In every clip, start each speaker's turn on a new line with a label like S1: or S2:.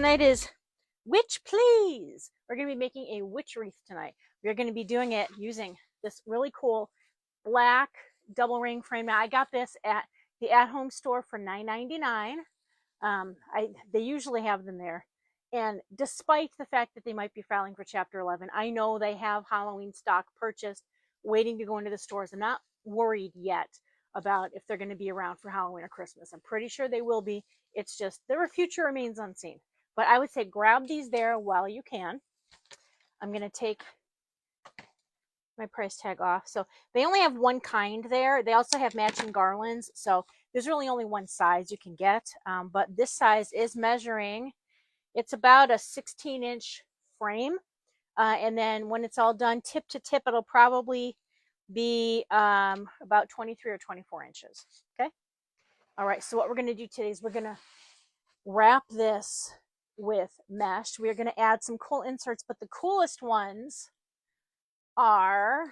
S1: tonight is Witch Please. We're going to be making a witch wreath tonight. We're going to be doing it using this really cool black double ring frame. Now, I got this at the at-home store for $9.99. They usually have them there. And despite the fact that they might be filing for Chapter 11, I know they have Halloween stock purchased, waiting to go into the stores. I'm not worried yet about if they're going to be around for Halloween or Christmas. I'm pretty sure they will be. It's just their future remains unseen. But I would say grab these there while you can. I'm going to take my price tag off. So they only have one kind there. They also have matching garlands. So there's really only one size you can get. But this size is measuring. It's about a 16-inch frame. And then when it's all done, tip to tip, it'll probably be about 23 or 24 inches. Okay. All right. So what we're going to do today is we're going to wrap this with mesh. We're going to add some cool inserts, but the coolest ones are,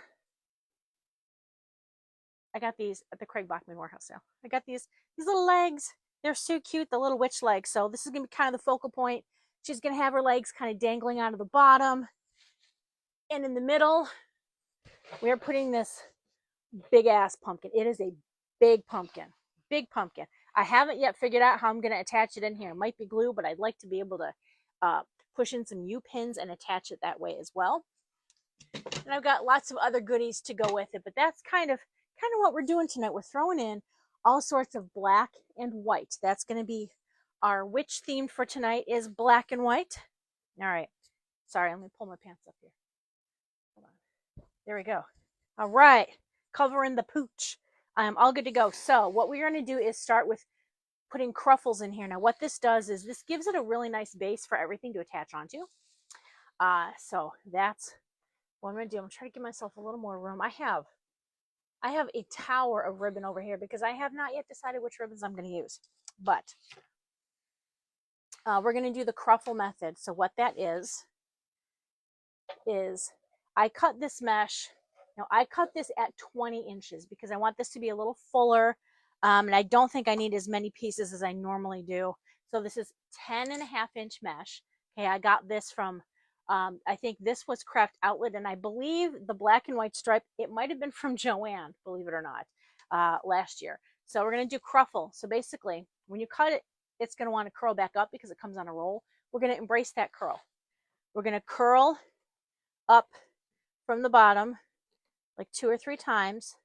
S1: I got these at the Craig Blackman warehouse sale. I got these little legs. They're so cute, the little witch legs. So this is going to be kind of the focal point. She's going to have her legs kind of dangling out of the bottom. And in the middle, we're putting this big ass pumpkin. It is a big pumpkin. Big pumpkin. I haven't yet figured out how I'm going to attach it in here. It might be glue, but I'd like to be able to push in some U-pins and attach it that way as well. And I've got lots of other goodies to go with it, but that's kind of what we're doing tonight. We're throwing in all sorts of black and white. That's going to be our witch theme for tonight is black and white. All right. Sorry, let me pull my pants up here. Hold on. There we go. All right. Covering the pooch. I'm all good to go. So what we're going to do is start with putting cruffles in here. Now what this does is this gives it a really nice base for everything to attach onto. So that's what I'm going to do. I'm trying to give myself a little more room. I have a tower of ribbon over here because I have not yet decided which ribbons I'm going to use. But we're going to do the cruffle method. So what that is I cut this mesh. Now I cut this at 20 inches because I want this to be a little fuller. And I don't think I need as many pieces as I normally do. So this is 10.5-inch mesh. Okay, I got this from, I think this was Craft Outlet, and I believe the black and white stripe, it might have been from Joann, believe it or not, last year. So we're going to do cruffle. So basically, when you cut it, it's going to want to curl back up because it comes on a roll. We're going to embrace that curl. We're going to curl up from the bottom like 2 or 3 times,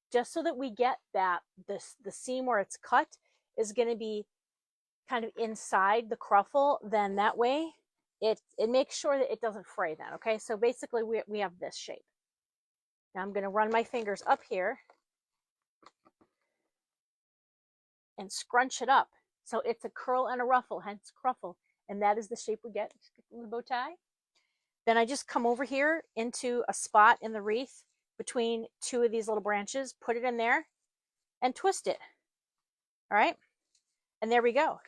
S1: just so that we get that the seam where it's cut is going to be kind of inside the cruffle. Then that way it makes sure that it doesn't fray then. Okay, so basically we have this shape. Now I'm going to run my fingers up here and scrunch it up so it's a curl and a ruffle, hence cruffle, and that is the shape we get with the bow tie. Then I just come over here into a spot in the wreath between 2 of these little branches, put it in there and twist it. All right. And there we go.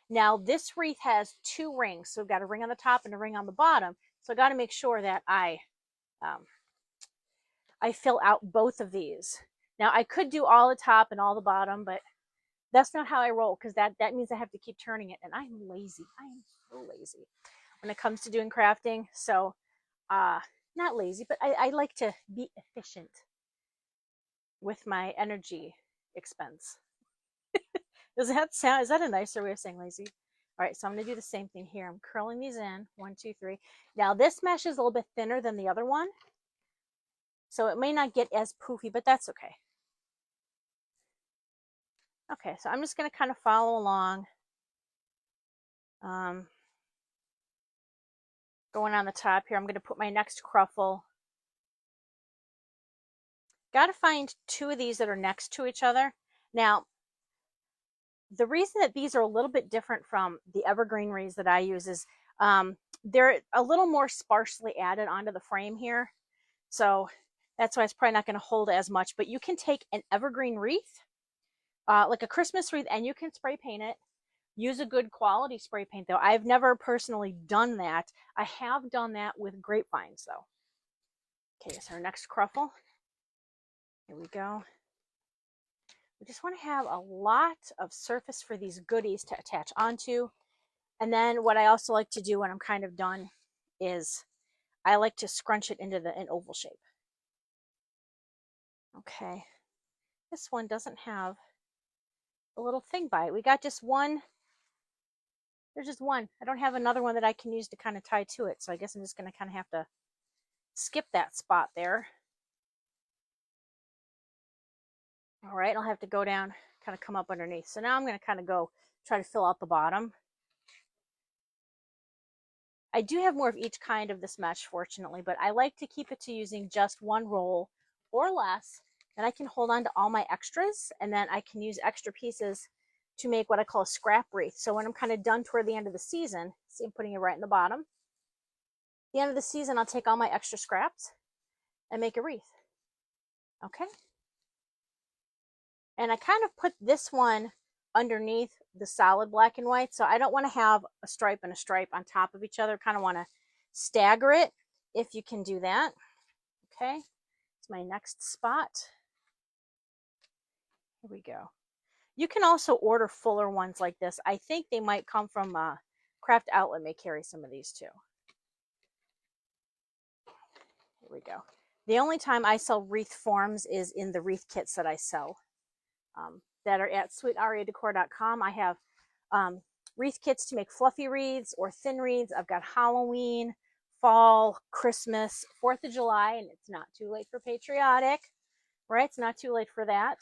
S1: Now this wreath has 2 rings. So we've got a ring on the top and a ring on the bottom. So I got to make sure that I fill out both of these. Now I could do all the top and all the bottom, but that's not how I roll because that means I have to keep turning it. And I'm lazy. I am so lazy when it comes to doing crafting. So, not lazy, but I like to be efficient with my energy expense. Does that sound, is that a nicer way of saying lazy? All right, so I'm going to do the same thing here. I'm curling these in, 1, 2, 3. Now this mesh is a little bit thinner than the other one, so it may not get as poofy, but that's okay. Okay, so I'm just going to kind of follow along. Going on the top here, I'm going to put my next cruffle. Got to find 2 of these that are next to each other. Now, the reason that these are a little bit different from the evergreen wreaths that I use is they're a little more sparsely added onto the frame here. So that's why it's probably not going to hold as much. But you can take an evergreen wreath, like a Christmas wreath, and you can spray paint it. Use a good quality spray paint, though. I've never personally done that. I have done that with grapevines, though. Okay, so our next cruffle. Here we go. We just want to have a lot of surface for these goodies to attach onto. And then what I also like to do when I'm kind of done is I like to scrunch it into an oval shape. Okay, this one doesn't have a little thing by it. We got just one. There's just one. I don't have another one that I can use to kind of tie to it. So I guess I'm just going to kind of have to skip that spot there. All right, I'll have to go down, kind of come up underneath. So now I'm going to kind of go try to fill out the bottom. I do have more of each kind of this mesh, fortunately, but I like to keep it to using just one roll or less. And I can hold on to all my extras, and then I can use extra pieces to make what I call a scrap wreath. So when I'm kind of done toward the end of the season, see, I'm putting it right in the bottom. At the end of the season, I'll take all my extra scraps and make a wreath. Okay. And I kind of put this one underneath the solid black and white. So I don't want to have a stripe and a stripe on top of each other. Kind of want to stagger it if you can do that. Okay. It's my next spot. Here we go. You can also order fuller ones like this. I think they might come from Craft Outlet, may carry some of these too. Here we go. The only time I sell wreath forms is in the wreath kits that I sell that are at sweetariadecor.com. I have wreath kits to make fluffy wreaths or thin wreaths. I've got Halloween, fall, Christmas, 4th of July, and it's not too late for patriotic, right? It's not too late for that.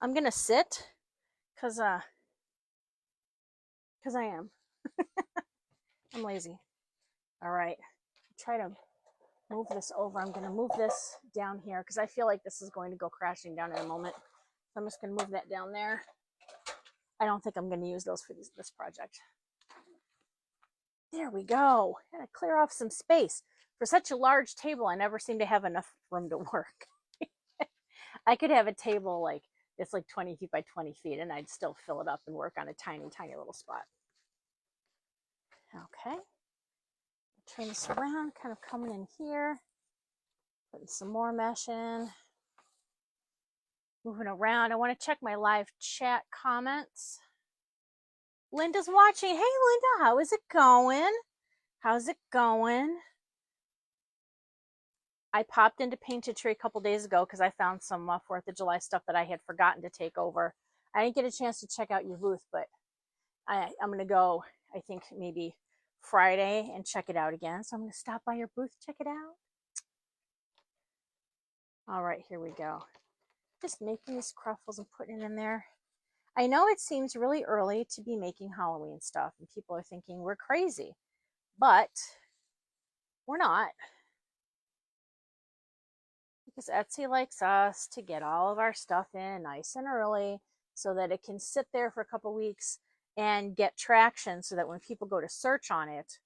S1: I'm going to sit because I am. I'm lazy. All right. Try to move this over. I'm going to move this down here because I feel like this is going to go crashing down in a moment. So I'm just going to move that down there. I don't think I'm going to use those for this project. There we go. Gotta clear off some space. For such a large table, I never seem to have enough room to work. I could have a table like it's like 20 feet by 20 feet and I'd still fill it up and work on a tiny, tiny little spot. Okay. Turn this around, kind of coming in here. Putting some more mesh in. Moving around. I want to check my live chat comments. Linda's watching. Hey, Linda, how is it going? How's it going? I popped into Painted Tree a couple days ago because I found some 4th of July stuff that I had forgotten to take over. I didn't get a chance to check out your booth, but I'm going to go, I think, maybe Friday and check it out again. So I'm going to stop by your booth, check it out. All right, here we go. Just making these cruffles and putting it in there. I know it seems really early to be making Halloween stuff, and people are thinking we're crazy, but we're not. Because Etsy likes us to get all of our stuff in nice and early so that it can sit there for a couple weeks and get traction so that when people go to search on it,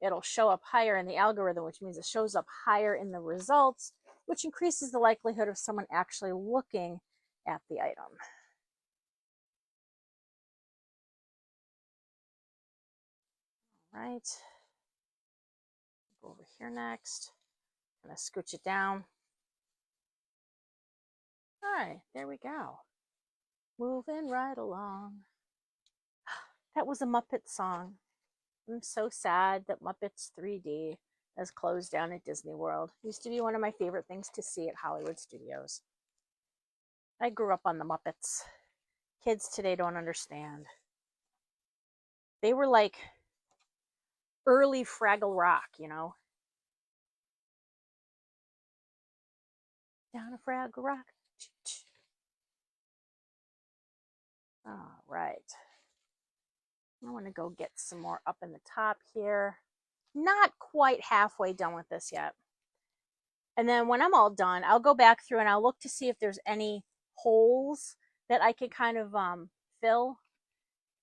S1: it'll show up higher in the algorithm, which means it shows up higher in the results, which increases the likelihood of someone actually looking at the item. All right. Go over here next. I'm going to scooch it down. All right, there we go. Moving right along. That was a Muppet song. I'm so sad that Muppets 3D has closed down at Disney World. It used to be one of my favorite things to see at Hollywood Studios. I grew up on the Muppets. Kids today don't understand. They were like early Fraggle Rock, you know? Down a Fraggle Rock. All right. I want to go get some more up in the top here. Not quite halfway done with this yet. And then when I'm all done, I'll go back through and I'll look to see if there's any holes that I could kind of fill.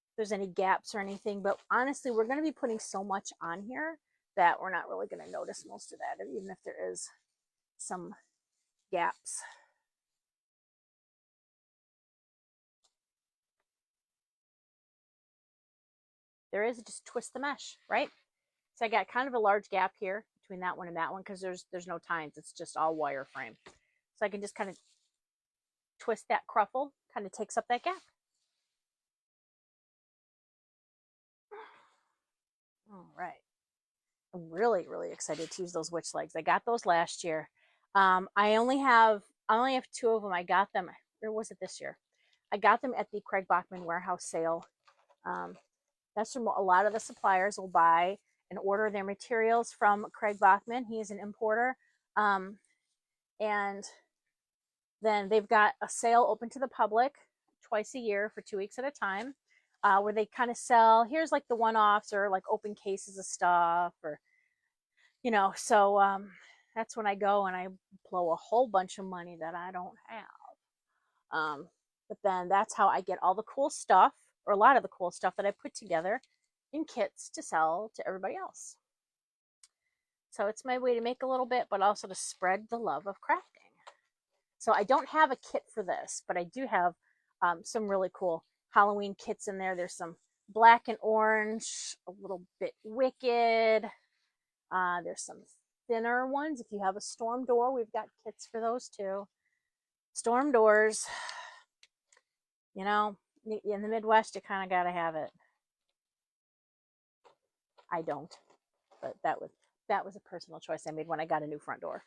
S1: If there's any gaps or anything. But honestly, we're going to be putting so much on here that we're not really going to notice most of that, even if there is some gaps. There is, just twist the mesh, right? So I got kind of a large gap here between that one and that one because there's no tines. It's just all wireframe. So I can just kind of twist that cruffle, kind of takes up that gap. All right. I'm really, really excited to use those witch legs. I got those last year. I only have two of them. I got them, or was it this year? I got them at the Craig Bachman warehouse sale. Um, that's from a lot of the suppliers will buy and order their materials from Craig Bachman. He is an importer. Um, and then they've got a sale open to the public twice a year for 2 weeks at a time, where they kind of sell, here's like the one-offs or like open cases of stuff, or, so that's when I go and I blow a whole bunch of money that I don't have. But then that's how I get all the cool stuff, or a lot of the cool stuff that I put together in kits to sell to everybody else. So it's my way to make a little bit, but also to spread the love of crafting. So I don't have a kit for this, but I do have some really cool Halloween kits in there. There's some black and orange, a little bit wicked. There's some thinner ones. If you have a storm door, we've got kits for those too. Storm doors, in the Midwest, you kind of got to have it. I don't, but that was a personal choice I made when I got a new front door.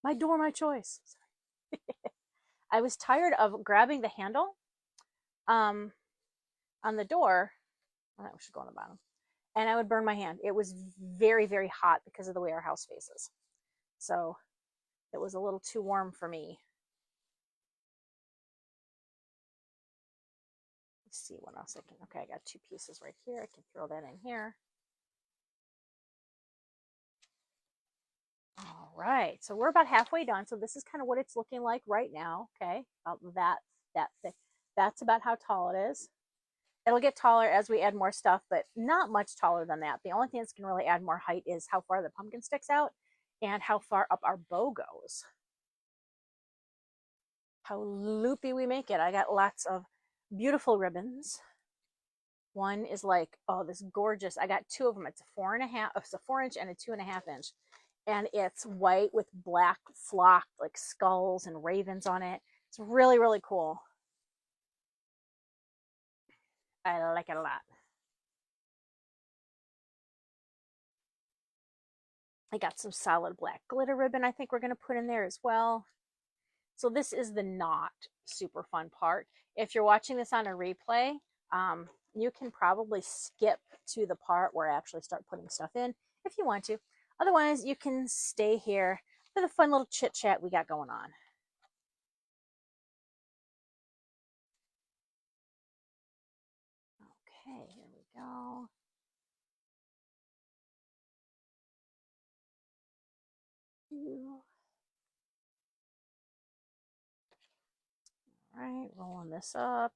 S1: My door, my choice. I was tired of grabbing the handle on the door. Oh, that should go on the bottom. And I would burn my hand. It was very, very hot because of the way our house faces. So it was a little too warm for me. Let's see what else I can. Okay, I got two pieces right here. I can throw that in here. All right, so we're about halfway done. So this is kind of what it's looking like right now. Okay, about that thick. That's about how tall it is. It'll get taller as we add more stuff, but not much taller than that. The only thing that's going to really add more height is how far the pumpkin sticks out and how far up our bow goes. How loopy we make it. I got lots of beautiful ribbons. One is like, oh, this gorgeous. I got two of them. It's a 4.5. It's a 4-inch and a 2.5-inch, and it's white with black flock, like skulls and ravens on it. It's really, really cool. I like it a lot. I got some solid black glitter ribbon I think we're going to put in there as well. So this is the not super fun part. If you're watching this on a replay, you can probably skip to the part where I actually start putting stuff in if you want to. Otherwise, you can stay here for the fun little chit chat we got going on. Okay, here we go. All right, rolling this up.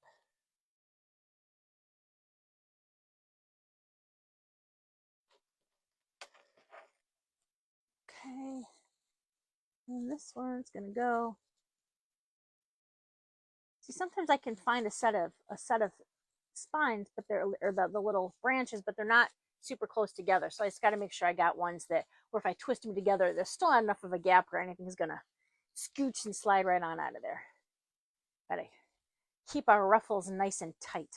S1: Okay, and this one's gonna go. See, sometimes I can find a set of spines, but they're, or the little branches, but they're not super close together. So I just got to make sure I got ones that, or if I twist them together, there's still not enough of a gap where anything's gonna scooch and slide right on out of there. Gotta keep our ruffles nice and tight.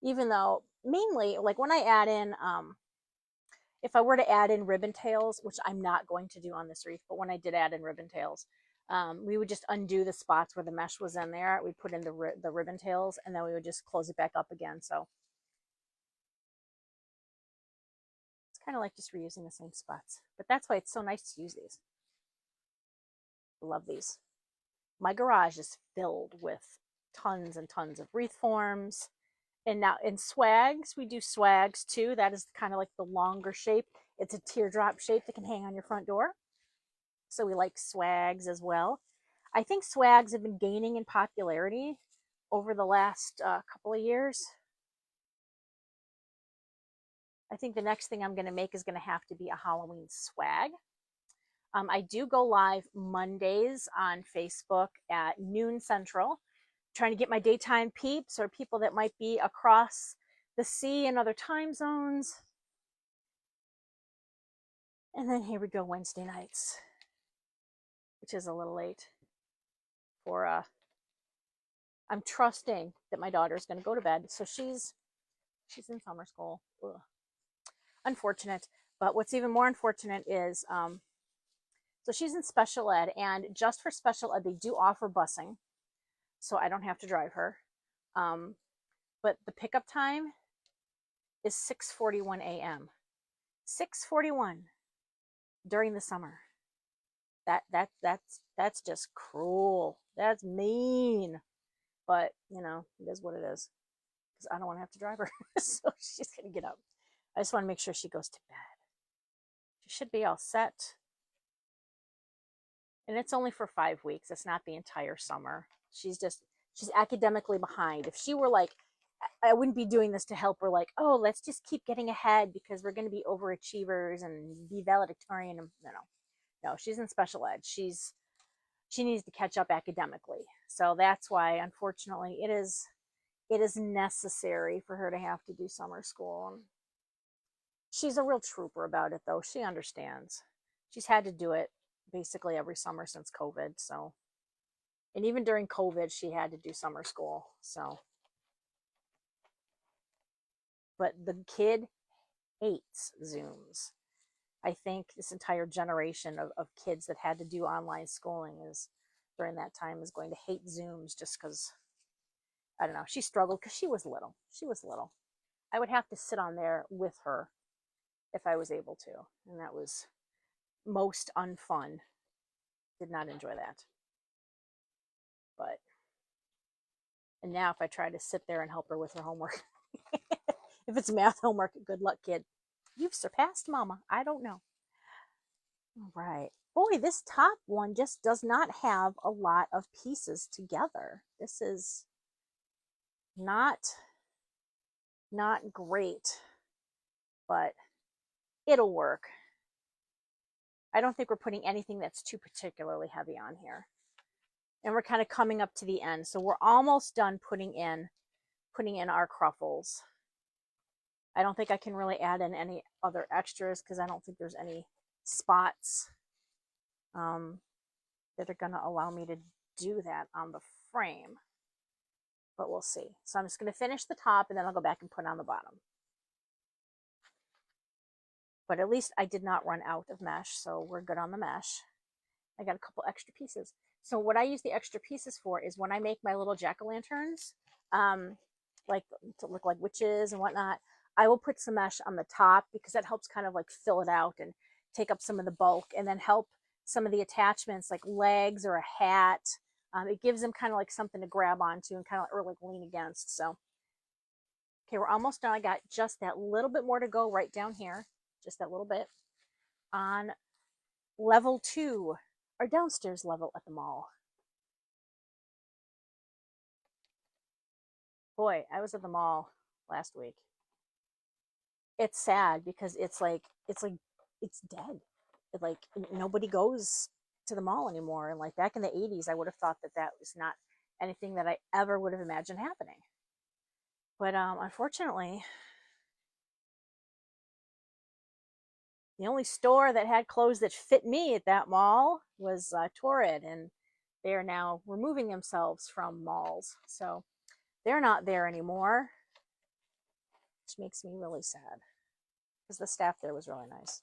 S1: Even though mainly, like when I add in, if I were to add in ribbon tails, which I'm not going to do on this wreath, but when I did add in ribbon tails, we would just undo the spots where the mesh was in there. We'd put in the ribbon tails, and then we would just close it back up again. So it's kind of like just reusing the same spots. But that's why it's so nice to use these. Love these. My garage is filled with tons and tons of wreath forms. And now in swags, we do swags too. That is kind of like the longer shape. It's a teardrop shape that can hang on your front door. So we like swags as well. I think swags have been gaining in popularity over the last couple of years. I think the next thing I'm going to make is going to have to be a Halloween swag. I do go live Mondays on Facebook at noon Central, trying to get my daytime peeps or people that might be across the sea in other time zones. And then here we go Wednesday nights, which is a little late for I'm trusting that my daughter is going to go to bed. So she's in summer school. Ugh. Unfortunate. But what's even more unfortunate is, so she's in special ed, and just for special ed, they do offer busing, so I don't have to drive her. But the pickup time is 6:41 a.m. 6:41 during the summer. That's just cruel. That's mean. But you know, it is what it is. Because I don't want to have to drive her, so she's gonna get up. I just want to make sure she goes to bed. She should be all set. And it's only for 5 weeks. It's not the entire summer. She's academically behind. If she were like, I wouldn't be doing this to help her, like, oh, let's just keep getting ahead because we're going to be overachievers and be valedictorian. No, she's in special ed. She needs to catch up academically. So that's why, unfortunately, it is necessary for her to have to do summer school. She's a real trooper about it, though. She understands. She's had to do it basically every summer since COVID. So, and even during COVID, she had to do summer school. So, but the kid hates Zooms. I think this entire generation of kids that had to do online schooling is during that time is going to hate Zooms just because, I don't know, she struggled because she was little. I would have to sit on there with her if I was able to, and that was most unfun. Did not enjoy that. But, and now if I try to sit there and help her with her homework, if it's math homework, good luck, kid. You've surpassed mama. I don't know. All right. Boy, this top one just does not have a lot of pieces together. This is not great, but it'll work. I don't think we're putting anything that's too particularly heavy on here. And we're kind of coming up to the end. So we're almost done putting in our cruffles. I don't think I can really add in any other extras because I don't think there's any spots that are going to allow me to do that on the frame. But we'll see. So I'm just going to finish the top and then I'll go back and put on the bottom. But at least I did not run out of mesh, so we're good on the mesh. I got a couple extra pieces. So what I use the extra pieces for is when I make my little jack-o'-lanterns, like to look like witches and whatnot, I will put some mesh on the top because that helps kind of like fill it out and take up some of the bulk, and then help some of the attachments like legs or a hat. It gives them kind of like something to grab onto and kind of or like lean against. So, okay, we're almost done. I got just that little bit more to go right down here. Just that little bit on level 2, our downstairs level at the mall. Boy, I was at the mall last week. It's sad because it's dead. Like nobody goes to the mall anymore. And like back in the 80s, I would have thought that was not anything that I ever would have imagined happening. But unfortunately, the only store that had clothes that fit me at that mall was Torrid, and they are now removing themselves from malls. So they're not there anymore, which makes me really sad because the staff there was really nice.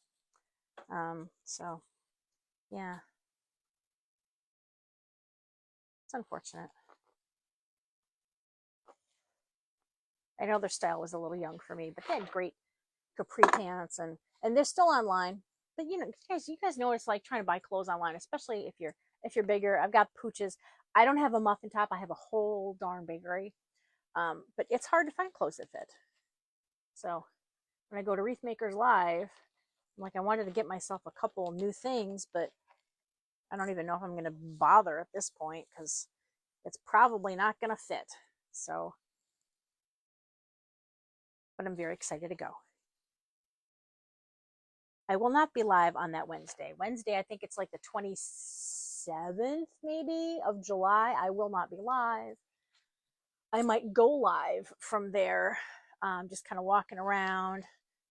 S1: So yeah, it's unfortunate. I know their style was a little young for me, but they had great capri pants, and they're still online. But you guys know what it's like trying to buy clothes online, especially if you're bigger. I've got pooches. I don't have a muffin top. I have a whole darn bakery. But it's hard to find clothes that fit. So when I go to Wreath Makers Live, I'm like, I wanted to get myself a couple new things, but I don't even know if I'm going to bother at this point because it's probably not going to fit. So, but I'm very excited to go. I will not be live on that Wednesday. I think it's like the 27th maybe of July. I will not be live. I might go live from there, just kind of walking around,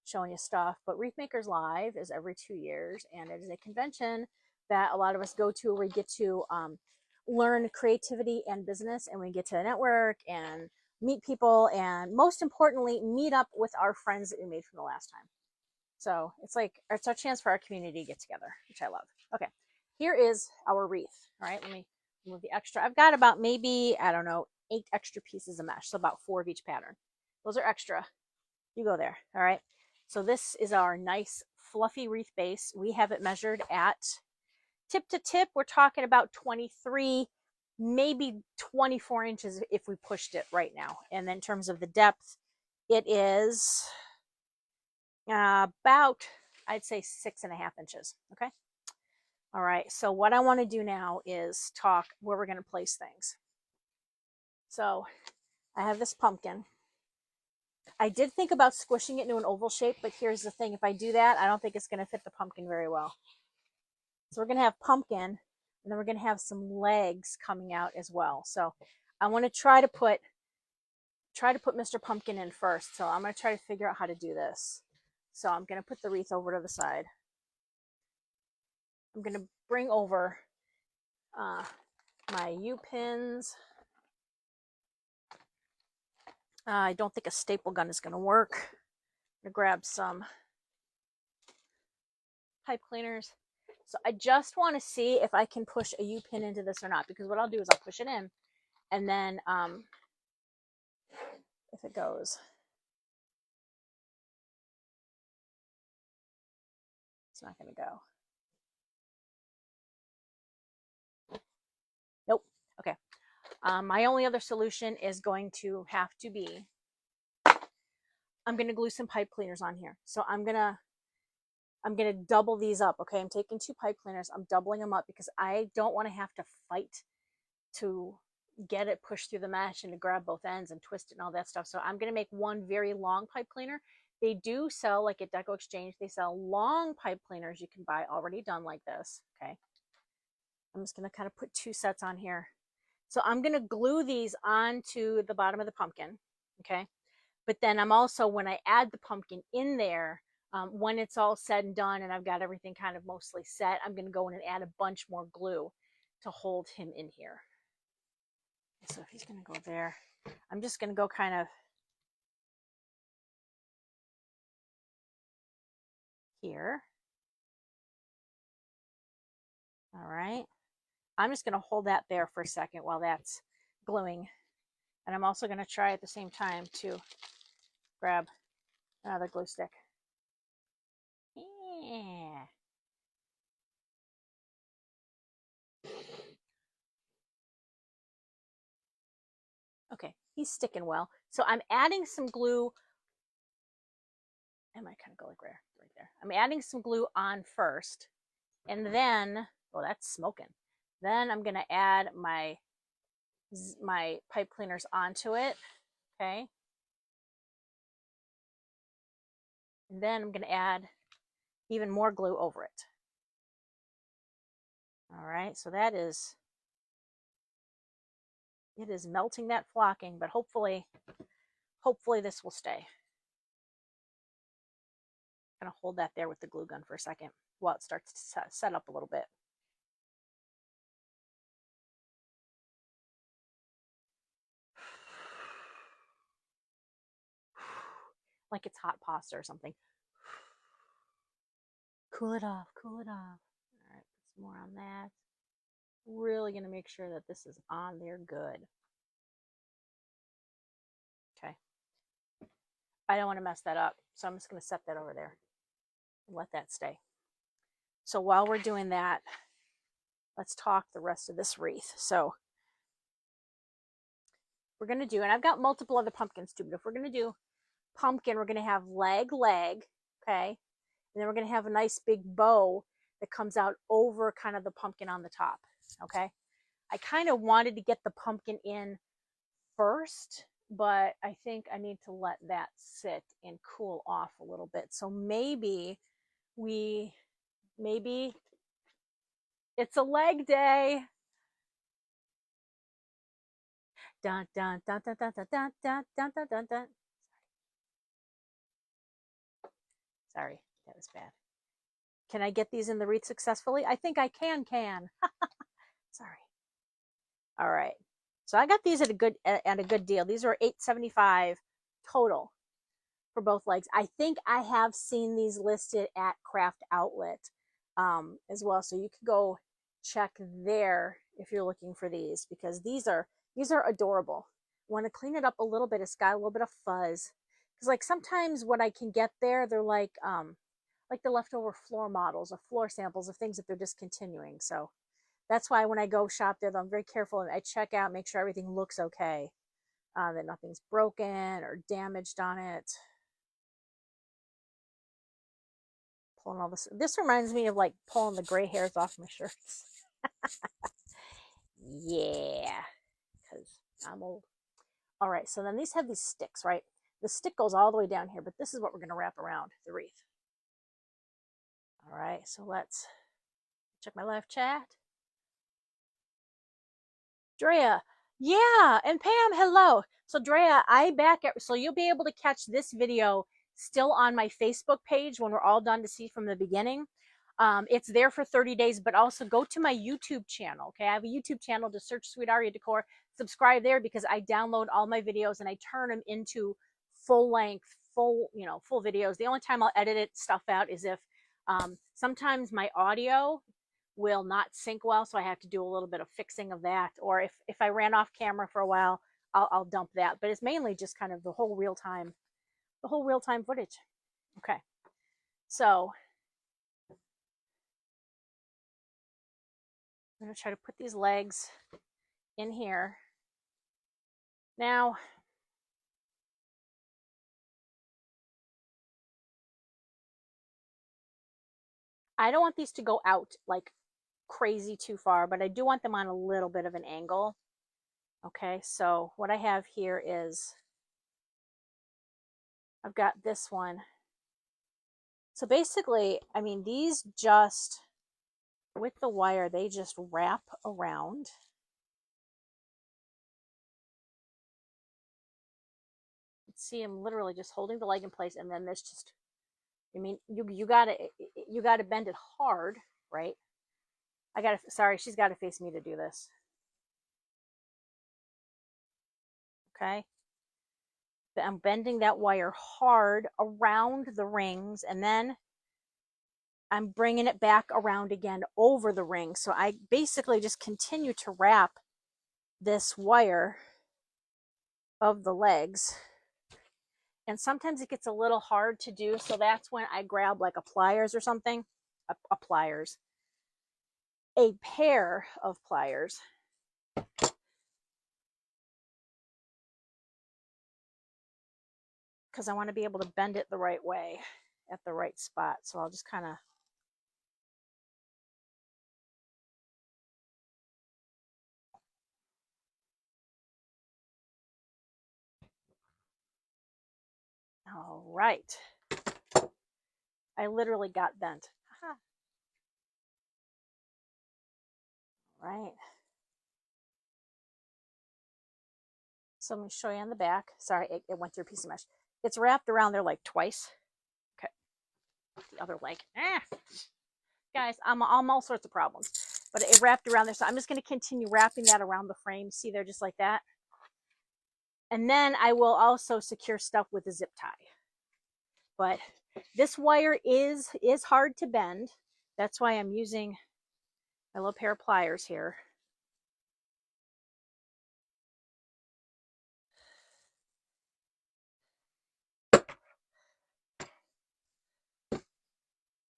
S1: showing you stuff. But Wreath Makers Live is every 2 years, and it is a convention that a lot of us go to where we get to learn creativity and business, and we get to network and meet people, and most importantly, meet up with our friends that we made from the last time. So it's like, it's our chance for our community to get together, which I love. Okay, here is our wreath. All right, let me move the extra. I've got about maybe, I don't know, 8 extra pieces of mesh, so about 4 of each pattern. Those are extra. You go there. All right, so this is our nice fluffy wreath base. We have it measured at tip to tip. We're talking about 23, maybe 24 inches if we pushed it right now. And then in terms of the depth, it is about, I'd say 6.5 inches. Okay. All right. So what I want to do now is talk where we're going to place things. So I have this pumpkin. I did think about squishing it into an oval shape, but here's the thing. If I do that, I don't think it's going to fit the pumpkin very well. So we're going to have pumpkin, and then we're going to have some legs coming out as well. So I want to try to put Mr. Pumpkin in first. So I'm going to try to figure out how to do this. So I'm going to put the wreath over to the side. I'm going to bring over my U-pins. I don't think a staple gun is going to work. I'm going to grab some pipe cleaners. So I just want to see if I can push a U-pin into this or not, because what I'll do is I'll push it in, and then if it goes, it's not going to go. Nope. Okay. My only other solution is going to have to be, I'm going to glue some pipe cleaners on here. So I'm going to double these up. Okay. I'm taking 2 pipe cleaners. I'm doubling them up because I don't want to have to fight to get it pushed through the mesh and to grab both ends and twist it and all that stuff. So I'm going to make one very long pipe cleaner. They do sell, like at DecoExchange, they sell long pipe cleaners you can buy already done like this. Okay. I'm just going to kind of put 2 sets on here. So I'm going to glue these onto the bottom of the pumpkin. Okay. But then I'm also, when I add the pumpkin in there, when it's all said and done and I've got everything kind of mostly set, I'm going to go in and add a bunch more glue to hold him in here. So if he's going to go there, I'm just going to go kind of here. All right. I'm just going to hold that there for a second while that's gluing. And I'm also going to try at the same time to grab another glue stick. Yeah. Okay, he's sticking well. So I'm adding some glue. I might kind of go like right there. I'm adding some glue on first. And then, oh, that's smoking. Then I'm going to add my pipe cleaners onto it. Okay. And then I'm going to add even more glue over it. All right, so it is melting that flocking, but hopefully this will stay. I'm going to hold that there with the glue gun for a second while it starts to set up a little bit. Like it's hot pasta or something. Cool it off, cool it off. All right, put some more on that. Really going to make sure that this is on there good. Okay. I don't want to mess that up, so I'm just going to set that over there and let that stay. So while we're doing that, let's talk the rest of this wreath. So we're going to do, and I've got multiple other pumpkins too, but if we're going to do pumpkin, we're going to have leg, okay? And then we're going to have a nice big bow that comes out over kind of the pumpkin on the top, okay? I kind of wanted to get the pumpkin in first, but I think I need to let that sit and cool off a little bit. So maybe it's a leg day. Dun, dun, dun, dun, dun, dun, dun, dun, dun, dun, dun, dun. Sorry, that was bad. Can I get these in the wreath successfully? I think I can. Sorry. All right. So I got these at a good deal. These are $8.75 total for both legs. I think I have seen these listed at Craft Outlet as well. So you can go check there if you're looking for these, because these are adorable. Want to clean it up a little bit. It's got a little bit of fuzz, because like sometimes what I can get there, they're like the leftover floor models or floor samples of things that they're discontinuing. So that's why when I go shop there, I'm very careful and I check out, make sure everything looks okay, that nothing's broken or damaged on it. Pulling all this. This reminds me of like pulling the gray hairs off my shirts. Yeah, because I'm old. All right, so then these have these sticks, right? The stick goes all the way down here, but this is what we're going to wrap around the wreath. All right, so let's check my live chat. Drea, yeah, and Pam, hello. So Drea, so you'll be able to catch this video still on my Facebook page when we're all done to see from the beginning. It's there for 30 days, but also go to my YouTube channel. Okay, I have a YouTube channel. To search Sweet Aria Decor, subscribe there, because I download all my videos and I turn them into full length, full videos. The only time I'll edit it stuff out is if sometimes my audio will not sync well, so I have to do a little bit of fixing of that, or if I ran off camera for a while, I'll dump that. But it's mainly just kind of the whole real time footage. Okay, so I'm going to try to put these legs in here. Now, I don't want these to go out like crazy too far, but I do want them on a little bit of an angle. Okay, so what I have here is I've got this one. So basically, I mean, these just, with the wire, they just wrap around. See, I'm literally just holding the leg in place, and then this just, I mean, you gotta bend it hard, right? Sorry, she's gotta face me to do this. Okay, I'm bending that wire hard around the rings, and then I'm bringing it back around again over the ring. So I basically just continue to wrap this wire of the legs, and sometimes it gets a little hard to do, so that's when I grab like a pliers or something, a pair of pliers, because I want to be able to bend it the right way at the right spot. So I'll just kind of, all right. I literally got bent. Right. So I'm going to show you on the back. Sorry, it went through a piece of mesh. It's wrapped around there like twice. Okay. The other leg. Guys, I'm all sorts of problems. But it wrapped around there. So I'm just going to continue wrapping that around the frame. See there, just like that. And then I will also secure stuff with a zip tie. But this wire is hard to bend. That's why I'm using my little pair of pliers here.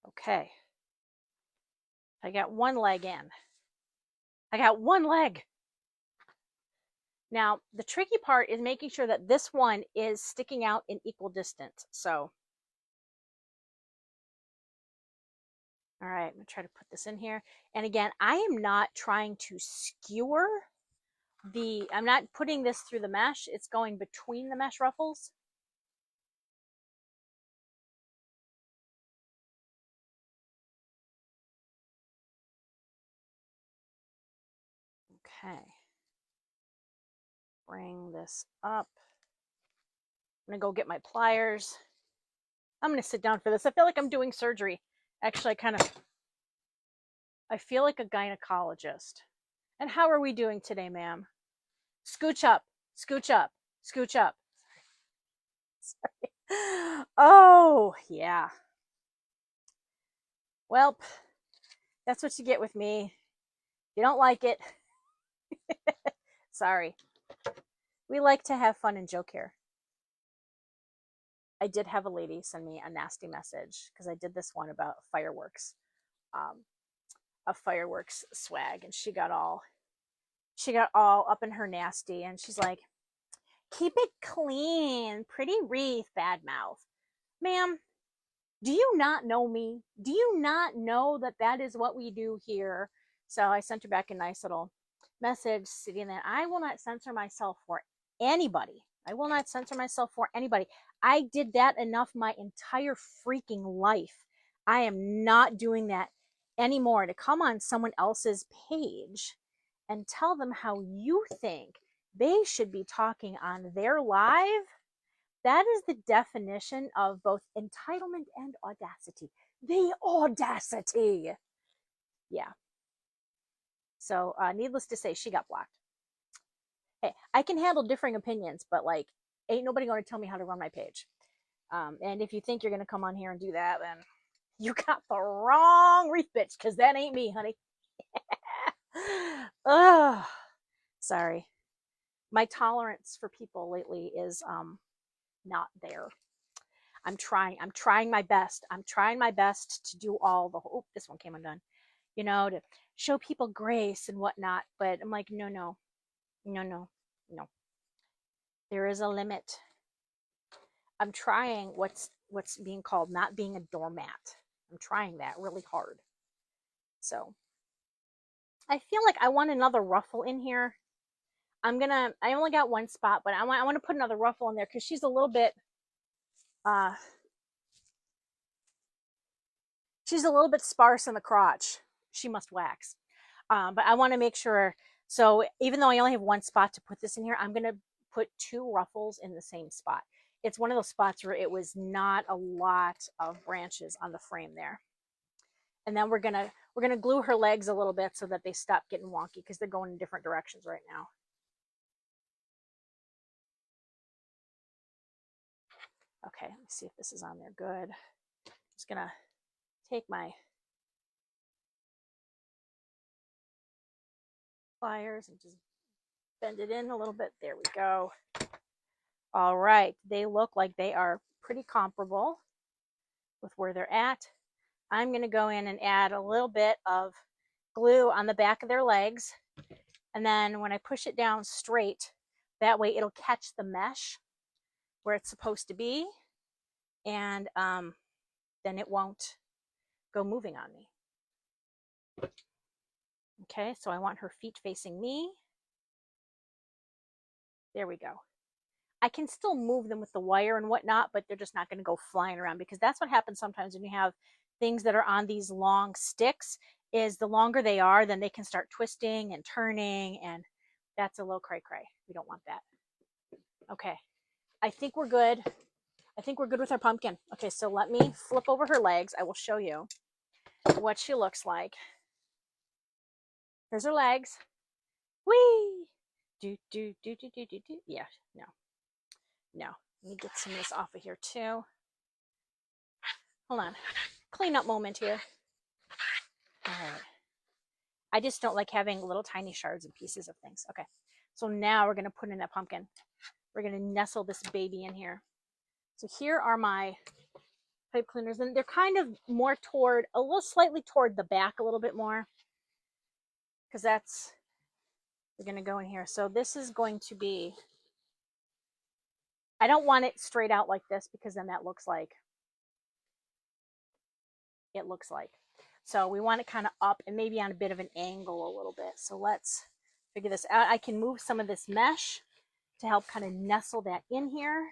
S1: Okay. I got one leg in. I got one leg. Now, the tricky part is making sure that this one is sticking out in equal distance. So, all right, I'm going to try to put this in here. And again, I am not trying to skewer I'm not putting this through the mesh. It's going between the mesh ruffles. Okay. Bring this up. I'm going to go get my pliers. I'm going to sit down for this. I feel like I'm doing surgery. Actually, I feel like a gynecologist. And how are we doing today, ma'am? Scooch up, scooch up, scooch up. Sorry. Oh, yeah. Well, that's what you get with me. If you don't like it, sorry. We like to have fun and joke here. I did have a lady send me a nasty message because I did this one about fireworks, um, a fireworks swag, and she got all up in her nasty, and she's like, "Keep it clean, pretty wreath, bad mouth, ma'am. Do you not know me? Do you not know that that is what we do here?" So I sent her back a nice little message stating that I will not censor myself for anybody. I will not censor myself for anybody. I did that enough my entire freaking life. I am not doing that anymore. To come on someone else's page and tell them how you think they should be talking on their live, that is the definition of both entitlement and audacity. The audacity. Yeah. So, needless to say, she got blocked. Hey, I can handle differing opinions, but like, ain't nobody going to tell me how to run my page. And if you think you're going to come on here and do that, then you got the wrong wreath bitch, because that ain't me, honey. Ugh. Sorry. My tolerance for people lately is not there. I'm trying my best. I'm trying my best to do all the, oh, this one came undone, to show people grace and whatnot. But I'm like, no. There is a limit. I'm trying what's being called not being a doormat. I'm trying that really hard. So I feel like I want another ruffle in here. I only got one spot, but I want to put another ruffle in there because she's a little bit sparse in the crotch. She must wax. But I want to make sure. So even though I only have one spot to put this in here, I'm going to put 2 ruffles in the same spot. It's one of those spots where it was not a lot of branches on the frame there. And then we're gonna glue her legs a little bit so that they stop getting wonky because they're going in different directions right now. Okay, let me see if this is on there good. I'm just gonna take my pliers and just bend it in a little bit. There we go. All right, they look like they are pretty comparable with where they're at. I'm going to go in and add a little bit of glue on the back of their legs. And then when I push it down straight, that way it'll catch the mesh where it's supposed to be. And then it won't go moving on me. Okay, so I want her feet facing me. There we go. I can still move them with the wire and whatnot, but they're just not going to go flying around, because that's what happens sometimes when you have things that are on these long sticks, is the longer they are, then they can start twisting and turning, and that's a little cray cray. We don't want that. Okay, I think we're good. I think we're good with our pumpkin. Okay, so let me flip over her legs. I will show you what she looks like. Here's her legs. Whee! Do. Yeah, no. Let me get some of this off of here too. Hold on. Clean up moment here. All right. I just don't like having little tiny shards and pieces of things. Okay. So now we're going to put in that pumpkin. We're going to nestle this baby in here. So here are my pipe cleaners, and they're kind of more toward, a little slightly toward the back a little bit more, because that's, we're going to go in here. So this is going to be, I don't want it straight out like this, because then that looks like, so we want it kind of up and maybe on a bit of an angle a little bit. So let's figure this out. I can move some of this mesh to help kind of nestle that in here.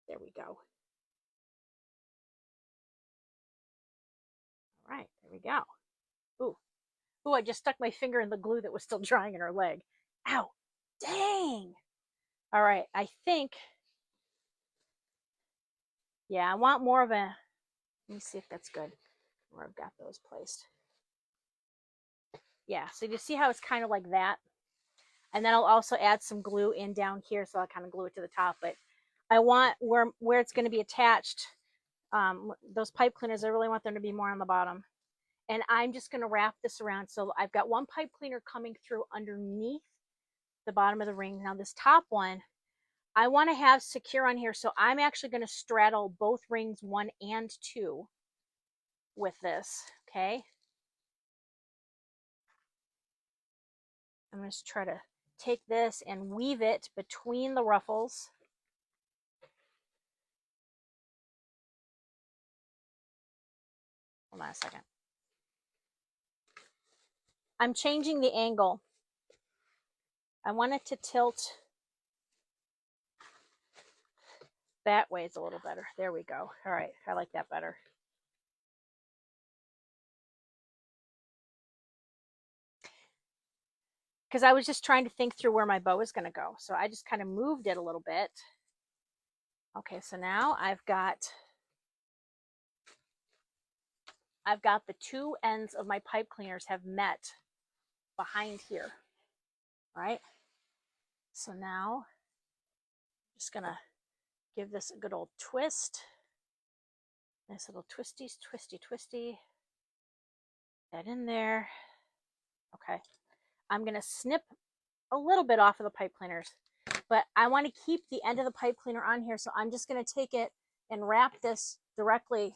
S1: There we go. All right, there we go. Ooh, I just stuck my finger in the glue that was still drying in her leg. Ow, dang. All right, I think, yeah, I want more of a, let me see if that's good, where I've got those placed. Yeah, so you see how it's kind of like that? And then I'll also add some glue in down here, so I'll kind of glue it to the top. But I want where it's going to be attached, those pipe cleaners, I really want them to be more on the bottom. And I'm just going to wrap this around. So I've got one pipe cleaner coming through underneath the bottom of the ring. Now this top one, I want to have secure on here. So I'm actually going to straddle both rings 1 and 2 with this, okay? I'm going to try to take this and weave it between the ruffles. Hold on a second. I'm changing the angle. I want it to tilt that way. It's a little better. There we go. All right, I like that better. Because I was just trying to think through where my bow is going to go. So I just kind of moved it a little bit. Okay, so now I've got the 2 ends of my pipe cleaners have met behind here. All right. So now I'm just going to give this a good old twist. Nice little twisty, twisty, twisty. That in there. Okay. I'm going to snip a little bit off of the pipe cleaners, but I want to keep the end of the pipe cleaner on here. So I'm just going to take it and wrap this directly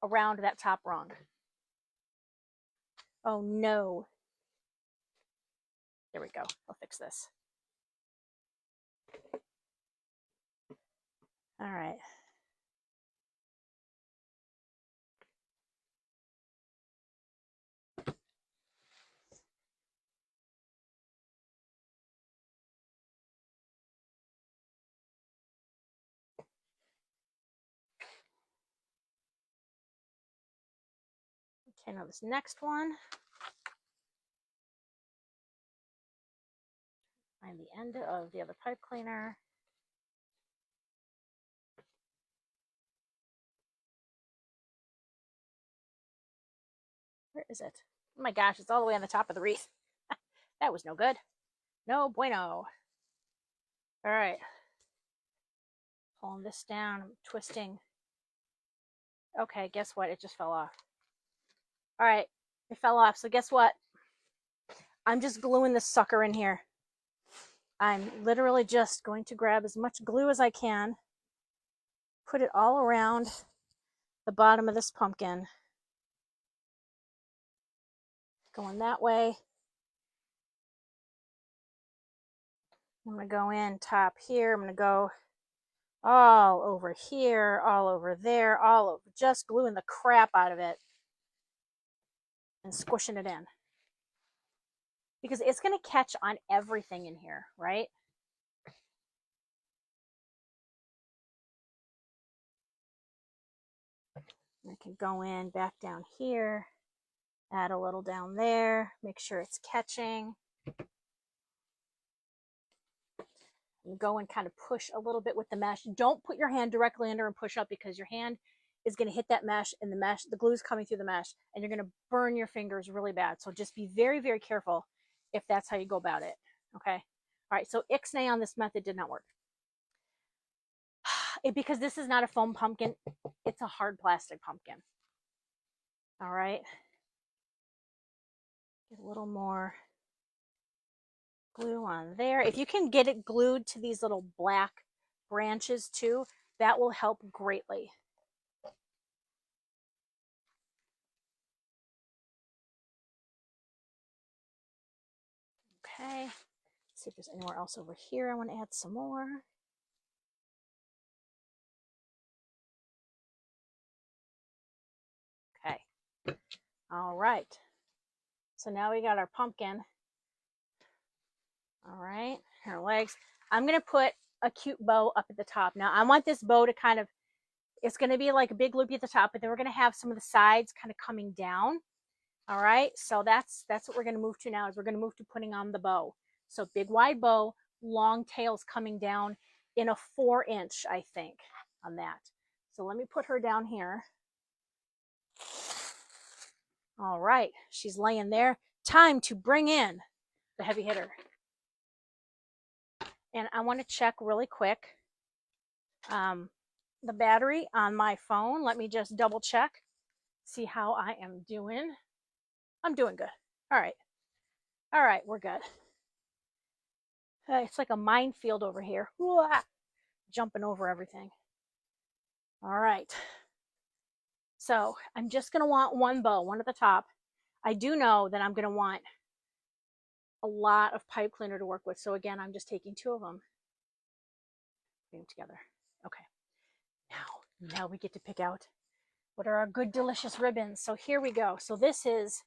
S1: around that top rung. Oh no. There we go. I'll fix this. All right. Okay, now this next one. Find the end of the other pipe cleaner. Where is it? Oh my gosh, it's all the way on the top of the wreath. That was no good. No bueno. All right. Pulling this down, I'm twisting. Okay, guess what? It just fell off. All right, it fell off. So guess what? I'm just gluing this sucker in here. I'm literally just going to grab as much glue as I can, put it all around the bottom of this pumpkin. Going that way. I'm going to go in top here. I'm going to go all over here, all over there, all over, just gluing the crap out of it and squishing it in. Because it's going to catch on everything in here, right? I can go in back down here, add a little down there, make sure it's catching. And go and kind of push a little bit with the mesh. Don't put your hand directly under and push up, because your hand is going to hit that mesh, and the glue is coming through the mesh, and you're going to burn your fingers really bad. So just be very, very careful if that's how you go about it. Okay. All right. So ixnay on this method did not work. Because this is not a foam pumpkin, it's a hard plastic pumpkin. All right. Get a little more glue on there. If you can get it glued to these little black branches too, that will help greatly. Okay, let's see if there's anywhere else over here I want to add some more. Okay, all right. So now we got our pumpkin. All right, her legs. I'm going to put a cute bow up at the top. Now I want this bow to kind of, it's going to be like a big loopy at the top, but then we're going to have some of the sides kind of coming down. All right, so that's what we're going to move to now, is we're going to move to putting on the bow. So big wide bow long tails coming down in a 4-inch, I think, on that. So let me put her down here. All right, she's laying there. Time to bring in the heavy hitter. And I want to check really quick the battery on my phone. Let me just double check, see how I am doing. I'm doing good. All right. All right, we're good. It's like a minefield over here. Jumping over everything. All right. So I'm just going to want one bow, one at the top. I do know that I'm going to want a lot of pipe cleaner to work with. So again, I'm just taking 2 of them. Putting them together. Okay. Now we get to pick out what are our good, delicious ribbons. So here we go. So this is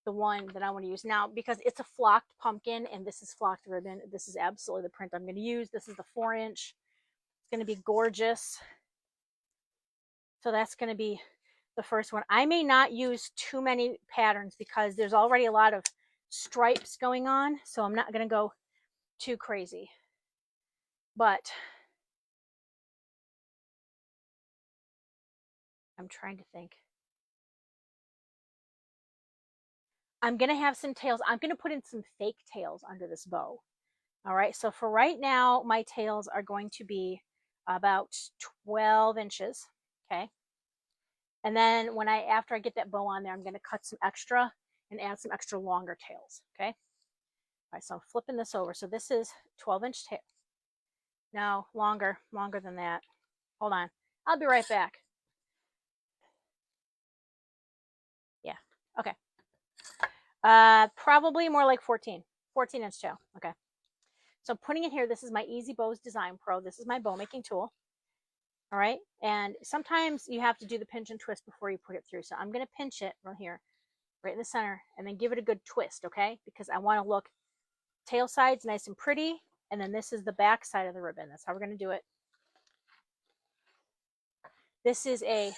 S1: the one that I want to use now, because it's a flocked pumpkin and this is flocked ribbon. This is absolutely the print I'm going to use. This is the 4-inch. It's going to be gorgeous. So that's going to be the first one. I may not use too many patterns because there's already a lot of stripes going on. So I'm not going to go too crazy. But I'm trying to think. I'm going to have some tails. I'm going to put in some fake tails under this bow. All right. So for right now, my tails are going to be about 12 inches. Okay. And then after I get that bow on there, I'm going to cut some extra and add some extra longer tails. Okay. All right. So I'm flipping this over. So this is 12-inch tail. No, longer than that. Hold on. I'll be right back. Yeah. Okay. Probably more like 14-inch tail. Okay. So putting it here, this is my Easy Bows Design Pro. This is my bow making tool. All right. And sometimes you have to do the pinch and twist before you put it through. So I'm going to pinch it right here, right in the center, and then give it a good twist. Okay. Because I want to look tail sides nice and pretty. And then this is the back side of the ribbon. That's how we're going to do it. This is a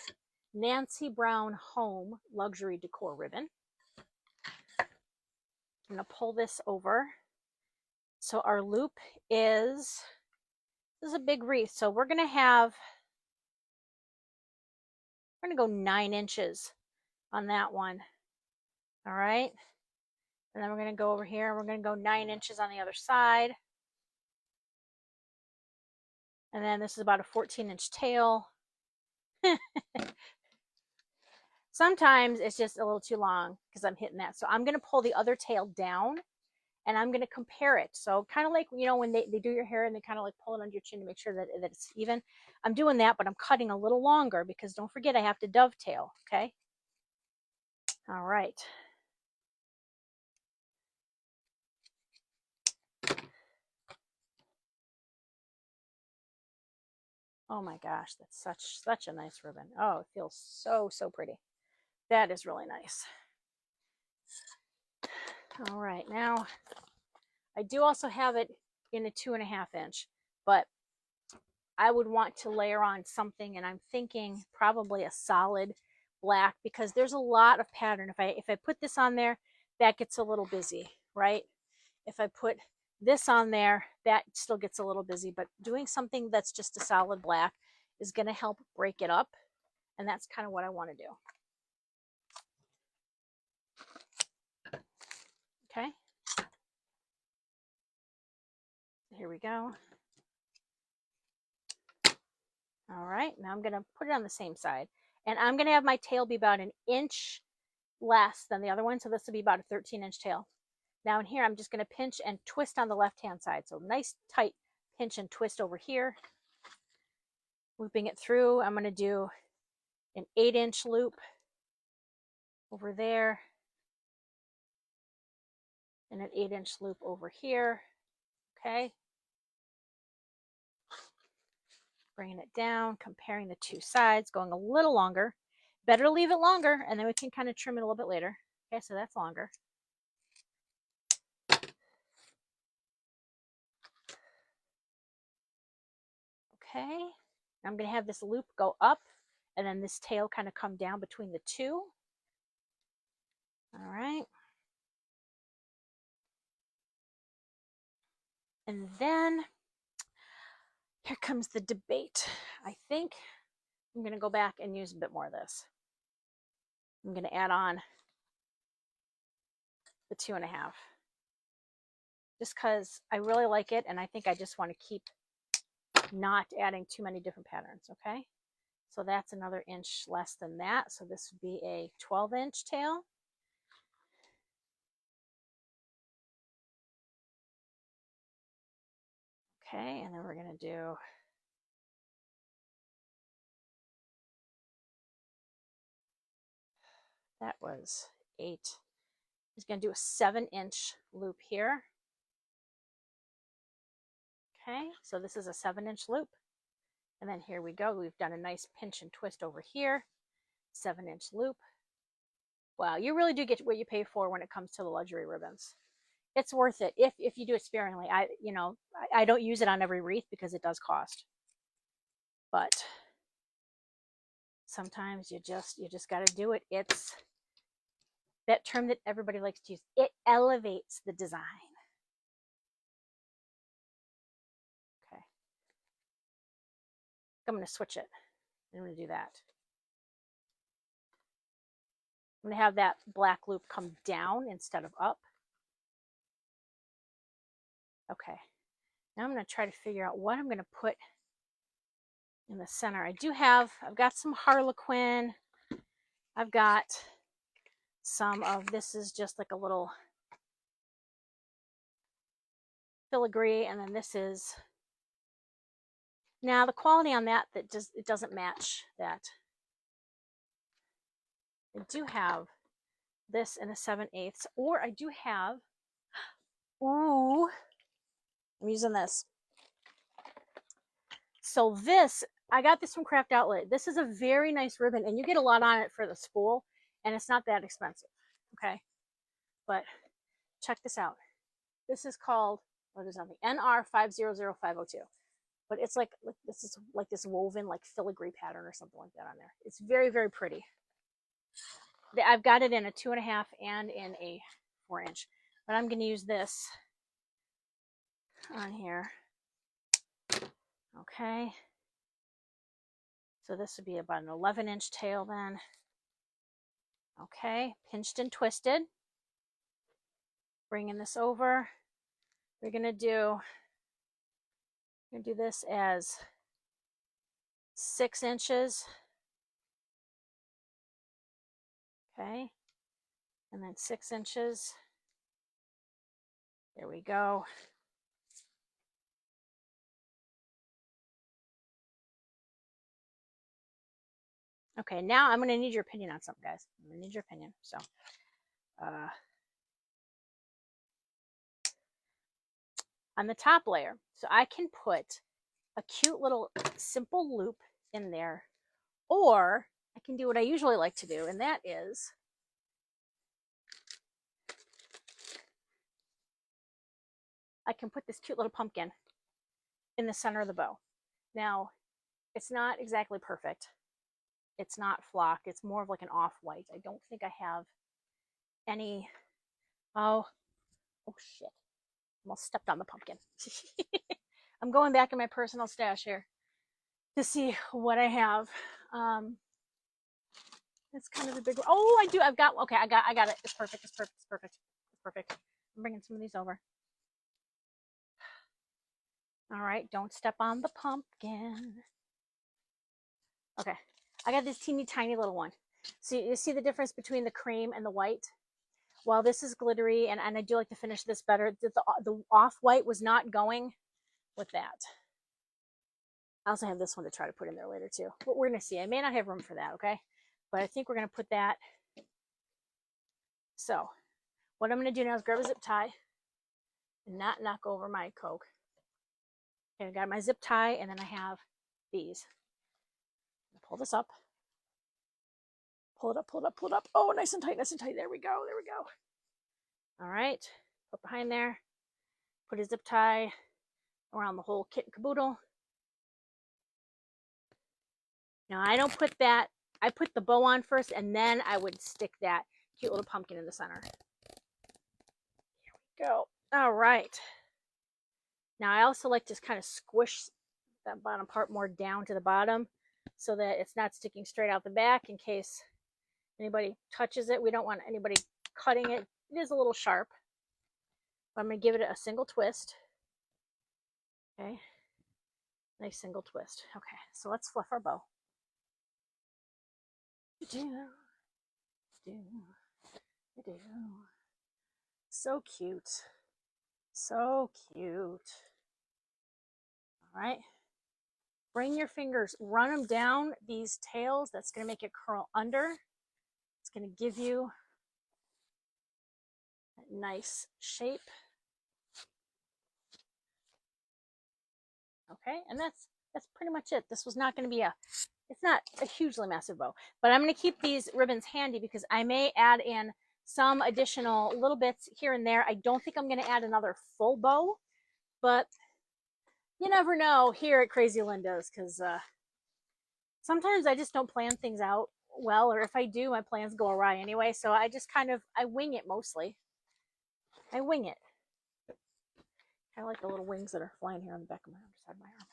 S1: Nancy Brown Home Luxury Decor ribbon. I'm going to pull this over. So our loop this is a big wreath. So we're going to go 9 inches on that one. All right. And then we're going to go over here. We're going to go 9 inches on the other side. And then this is about a 14-inch tail. Sometimes it's just a little too long because I'm hitting that. So I'm going to pull the other tail down and I'm going to compare it. So kind of like, you know, when they do your hair and they kind of like pull it under your chin to make sure that it's even. I'm doing that, but I'm cutting a little longer because don't forget I have to dovetail. Okay. All right. Oh my gosh, that's such a nice ribbon. Oh, it feels so pretty. That is really nice. All right, now I do also have it in a 2.5-inch, but I would want to layer on something, and I'm thinking probably a solid black because there's a lot of pattern. If I put this on there, that gets a little busy, right? If I put this on there, that still gets a little busy, but doing something that's just a solid black is going to help break it up, and that's kind of what I want to do. Okay. Here we go. All right, now I'm going to put it on the same side, and I'm going to have my tail be about 1 inch less than the other one, so this will be about a 13-inch tail. Now in here, I'm just going to pinch and twist on the left-hand side. So nice tight pinch and twist over here. Looping it through, I'm going to do an 8-inch loop over there and an 8-inch loop over here. Okay. Bringing it down, comparing the two sides, going a little longer. Better to leave it longer, and then we can kind of trim it a little bit later. Okay, so that's longer. Okay, I'm going to have this loop go up, and then this tail kind of come down between the two. All right. And then here comes the debate. I think I'm going to go back and use a bit more of this. I'm going to add on the 2.5, just because I really like it, and I think I just want to keep not adding too many different patterns. Okay, so that's another inch less than that, so this would be a 12-inch tail. Okay, and then we're going to do that was 8. He's going to do a 7-inch loop here. Okay, so this is a 7-inch loop. And then here we go. We've done a nice pinch and twist over here. 7-inch loop. Wow, you really do get what you pay for when it comes to the luxury ribbons. It's worth it if you do it sparingly. I don't use it on every wreath because it does cost. But sometimes you just got to do it. It's that term that everybody likes to use. It elevates the design. Okay. I'm going to switch it. I'm going to do that. I'm going to have that black loop come down instead of up. Okay. Now I'm going to try to figure out what I'm going to put in the center. I've got some Harlequin. I've got some of, this is just like a little filigree, and then this is, now the quality on that, it doesn't match that. I do have this in a 7/8, or I do have, ooh, I'm using this. So this, I got this from Craft Outlet. This is a very nice ribbon, and you get a lot on it for the spool, and it's not that expensive, okay? But check this out. This is called, what is something, NR500502. But it's like this is like this woven like filigree pattern or something like that on there. It's very, very pretty. I've got it in a 2.5 and in a 4-inch, but I'm going to use this on here. Okay. So this would be about an 11-inch tail then. Okay, pinched and twisted. Bringing this over. We're going to do this as 6 inches. Okay, and then 6 inches. There we go. Okay, now I'm going to need your opinion on something, guys. I'm going to need your opinion. So, on the top layer, so I can put a cute little simple loop in there, or I can do what I usually like to do, and that is I can put this cute little pumpkin in the center of the bow. Now, it's not exactly perfect. It's not flock. It's more of like an off-white. I don't think I have any, oh shit. Almost stepped on the pumpkin. I'm going back in my personal stash here to see what I have. It's kind of a big one. Oh, I do. I've got, okay, I got it. It's perfect. It's perfect. It's perfect. It's perfect. I'm bringing some of these over. All right, don't step on the pumpkin. Okay, I got this teeny tiny little one. So you see the difference between the cream and the white? While this is glittery, and I do like to finish this better, the off-white was not going with that. I also have this one to try to put in there later too. But we're going to see. I may not have room for that, okay? But I think we're going to put that. So what I'm going to do now is grab a zip tie and not knock over my Coke. Okay, I got my zip tie, and then I have these. Pull this up. Pull it up, pull it up, pull it up. Oh, nice and tight, nice and tight. There we go, there we go. All right, put behind there. Put a zip tie around the whole kit and caboodle. Now, I don't put that, I put the bow on first, and then I would stick that cute little pumpkin in the center. Here we go. All right. Now I also like to kind of squish that bottom part more down to the bottom so that it's not sticking straight out the back in case anybody touches it. We don't want anybody cutting it. It is a little sharp. I'm going to give it a single twist. Okay. Nice single twist. Okay, so let's fluff our bow. So cute. So cute. All right. Bring your fingers, run them down these tails. That's going to make it curl under. It's going to give you a nice shape. Okay, and that's pretty much it. This was not going to be it's not a hugely massive bow, but I'm going to keep these ribbons handy because I may add in some additional little bits here and there. I don't think I'm going to add another full bow, but you never know here at Crazy Linda's, because sometimes I just don't plan things out well, or if I do, my plans go awry anyway. So I just I wing it mostly. I wing it. Kind of like the little wings that are flying here on the back of my underside of my arm.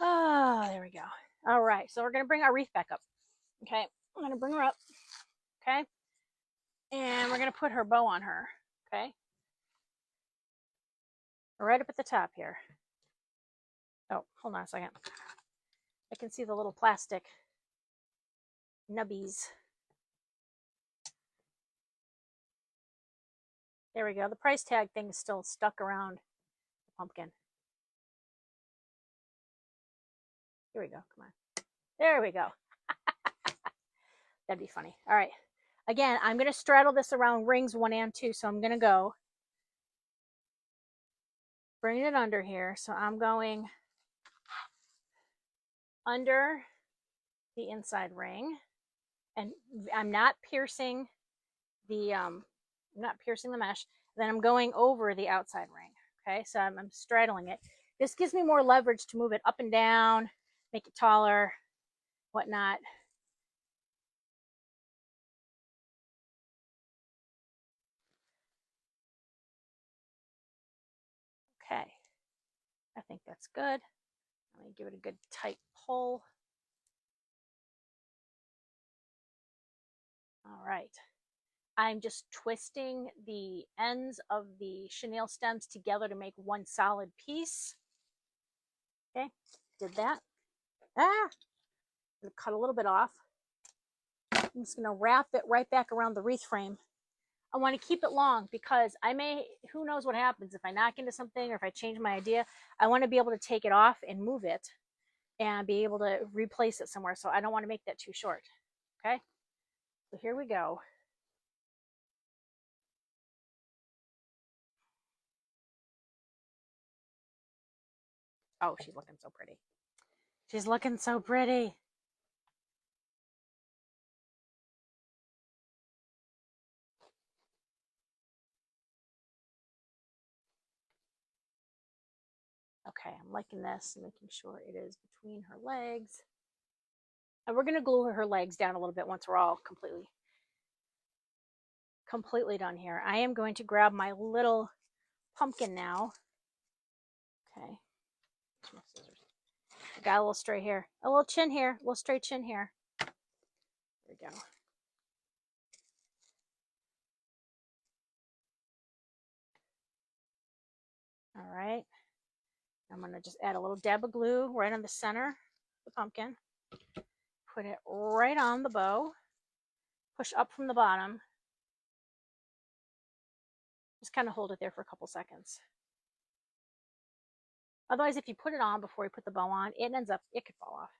S1: Oh, there we go. All right, so we're going to bring our wreath back up. Okay, I'm going to bring her up. Okay, and we're going to put her bow on her. Okay, right up at the top here. Oh, hold on a second. I can see the little plastic nubbies. There we go. The price tag thing is still stuck around the pumpkin. Here we go. Come on. There we go. That'd be funny. All right. Again, I'm going to straddle this around rings 1 and 2. So I'm going to go bring it under here. So I'm going under the inside ring, and I'm not piercing the mesh. Then I'm going over the outside ring. Okay, so I'm straddling it. This gives me more leverage to move it up and down, make it taller, whatnot. Okay, I think that's good. Let me give it a good tight pull. All right. I'm just twisting the ends of the chenille stems together to make one solid piece. Okay, did that. Cut a little bit off. I'm just gonna wrap it right back around the wreath frame. I want to keep it long because who knows what happens if I knock into something or if I change my idea. I want to be able to take it off and move it and be able to replace it somewhere. So I don't want to make that too short. Okay, so here we go. Oh, she's looking so pretty. She's looking so pretty. Okay, I'm liking this and making sure it is between her legs. And we're going to glue her legs down a little bit once we're all completely done here. I am going to grab my little pumpkin now. Okay. I got a little straight hair, a little chin hair, a little straight chin hair. There we go. All right. I'm going to just add a little dab of glue right on the center of the pumpkin. Put it right on the bow. Push up from the bottom. Just kind of hold it there for a couple seconds. Otherwise, if you put it on before you put the bow on, it could fall off.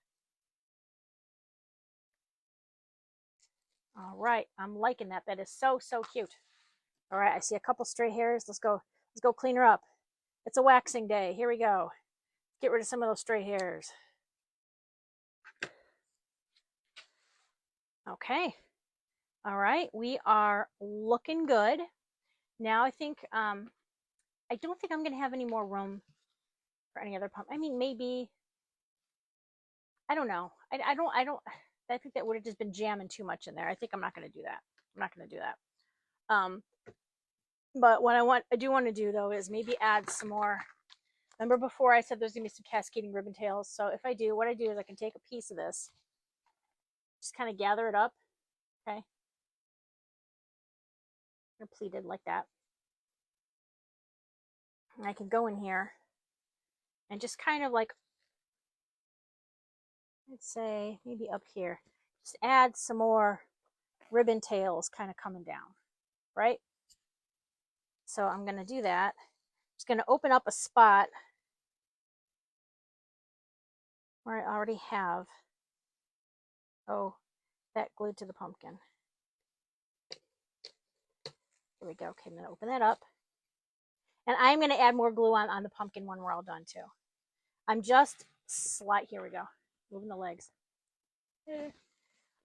S1: All right, I'm liking that. That is so, so cute. All right, I see a couple stray hairs. Let's go clean her up. It's a waxing day. Here we go. Get rid of some of those stray hairs. Okay. All right, we are looking good. Now I think, I don't think I'm going to have any more room for any other pump. I mean, maybe, I don't know. I think that would have just been jamming too much in there. I think I'm not going to do that. I'm not going to do that. But what I do want to do though is maybe add some more Remember before I said there's gonna be some cascading ribbon tails. So if I do, what I do is I can take a piece of this, just kind of gather it up, okay? And pleated like that. And I can go in here and just kind of like, let's say maybe up here, just add some more ribbon tails kind of coming down, right? So I'm gonna do that. Just gonna open up a spot where I already have, oh, that glued to the pumpkin. There we go. Okay, I'm gonna open that up. And I'm gonna add more glue on the pumpkin when we're all done too. I'm just here we go, moving the legs.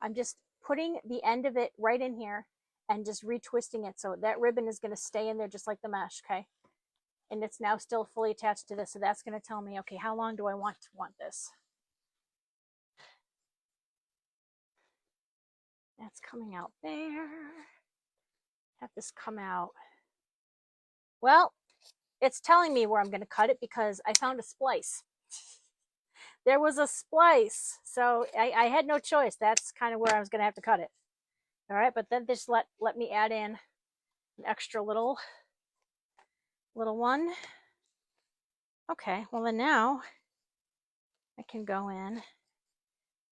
S1: I'm just putting the end of it right in here and just retwisting it so that ribbon is gonna stay in there just like the mesh, okay? And it's now still fully attached to this, so that's gonna tell me, okay, how long do I want this? That's coming out there. Have this come out. Well, it's telling me where I'm going to cut it because I found a splice. There was a splice, so I had no choice. That's kind of where I was going to have to cut it. All right, but then just let me add in an extra little one. Okay, well then now I can go in,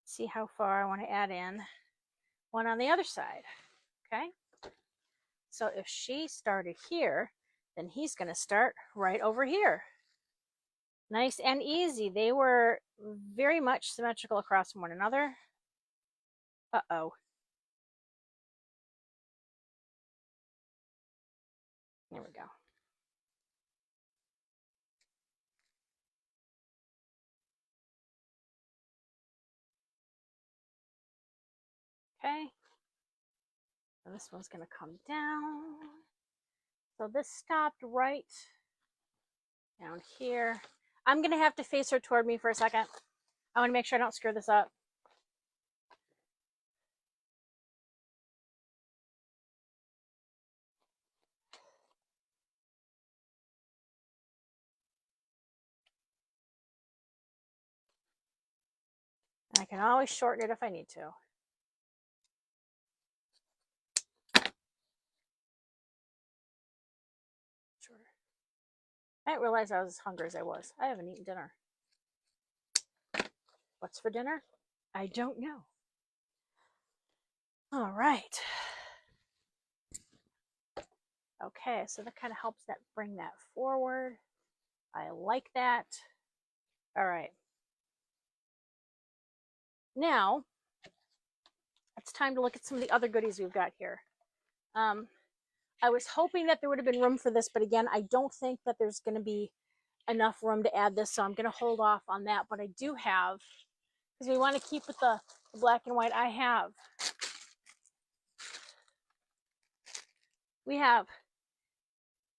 S1: see how far I want to add in one on the other side. Okay, so if she started here, then he's going to start right over here. Nice and easy. They were very much symmetrical across from one another. Uh-oh. There we go. Okay. So this one's going to come down. So this stopped right down here. I'm going to have to face her toward me for a second. I want to make sure I don't screw this up. And I can always shorten it if I need to. Shorter. I didn't realize I was as hungry as I was. I haven't eaten dinner. What's for dinner? I don't know. All right. Okay, so that kind of helps that bring that forward. I like that. All right. Now, it's time to look at some of the other goodies we've got here. I was hoping that there would have been room for this, but again, I don't think that there's going to be enough room to add this, so I'm going to hold off on that. But I do have, because we want to keep with the black and white, we have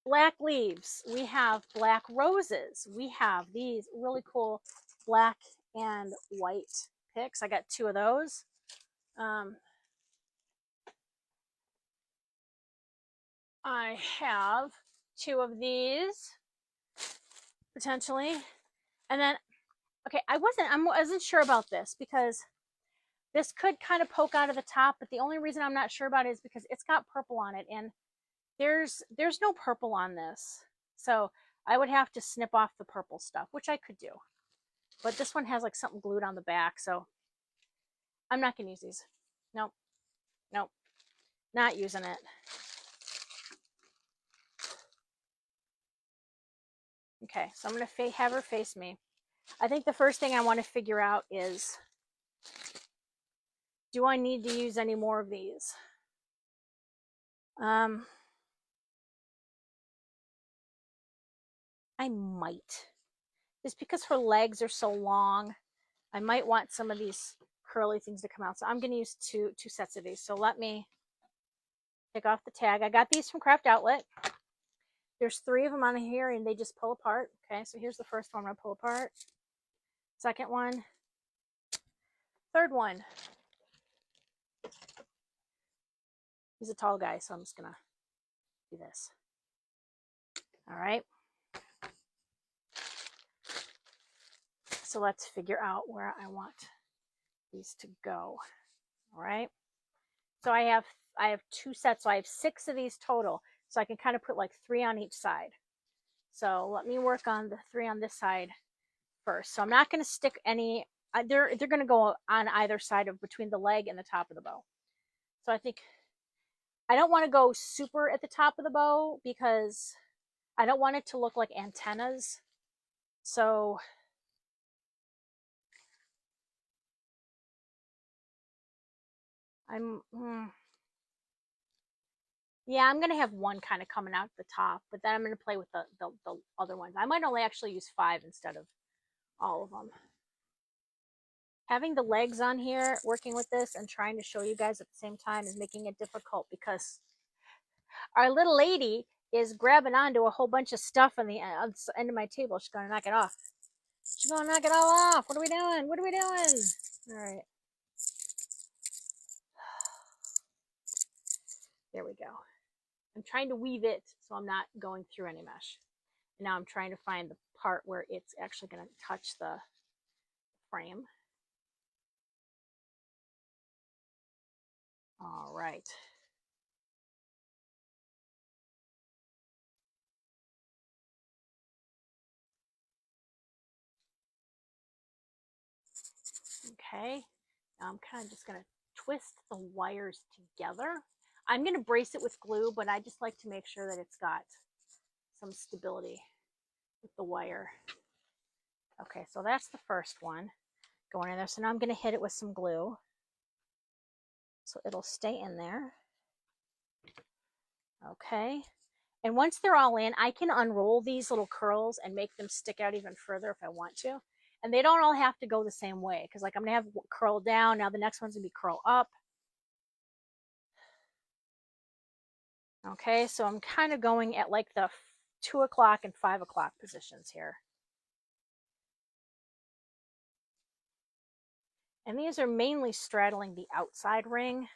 S1: black leaves, we have black roses, we have these really cool black and white picks. I got 2 of those. I have 2 of these potentially, and then okay, I wasn't sure about this because this could kind of poke out of the top, but the only reason I'm not sure about it is because it's got purple on it, and there's no purple on this, so I would have to snip off the purple stuff, which I could do, but this one has like something glued on the back, so I'm not gonna use these. Nope, not using it. Okay, so I'm gonna have her face me. I think the first thing I want to figure out is, do I need to use any more of these? I might. Just because her legs are so long, I might want some of these curly things to come out. So I'm going to use two sets of these. So let me take off the tag. I got these from Craft Outlet. There's 3 of them on here and they just pull apart. Okay, so here's the first one I'm going to pull apart. Second one. Third one. He's a tall guy, so I'm just going to do this. All right. So let's figure out where I want these to go. All right. So I have 2 sets. So I have 6 of these total. So I can kind of put like 3 on each side. So let me work on the 3 on this side first. So I'm not going to stick any, they're going to go on either side of between the leg and the top of the bow. So I think I don't want to go super at the top of the bow because I don't want it to look like antennas. So yeah, I'm going to have one kind of coming out the top, but then I'm going to play with the other ones. I might only actually use 5 instead of all of them. Having the legs on here, working with this and trying to show you guys at the same time is making it difficult because our little lady is grabbing onto a whole bunch of stuff on the end of my table. She's going to knock it off. She's going to knock it all off. What are we doing? What are we doing? All right. There we go. I'm trying to weave it so I'm not going through any mesh. And now I'm trying to find the part where it's actually going to touch the frame. All right. Okay. Now I'm kind of just going to twist the wires together. I'm going to brace it with glue, but I just like to make sure that it's got some stability with the wire. Okay, so that's the first one going in there. So now I'm going to hit it with some glue so it'll stay in there. Okay. And once they're all in, I can unroll these little curls and make them stick out even further if I want to. And they don't all have to go the same way because like I'm going to have curl down. Now the next one's going to be curl up. Okay, so I'm kind of going at like the 2 o'clock and 5 o'clock positions here. And these are mainly straddling the outside ring.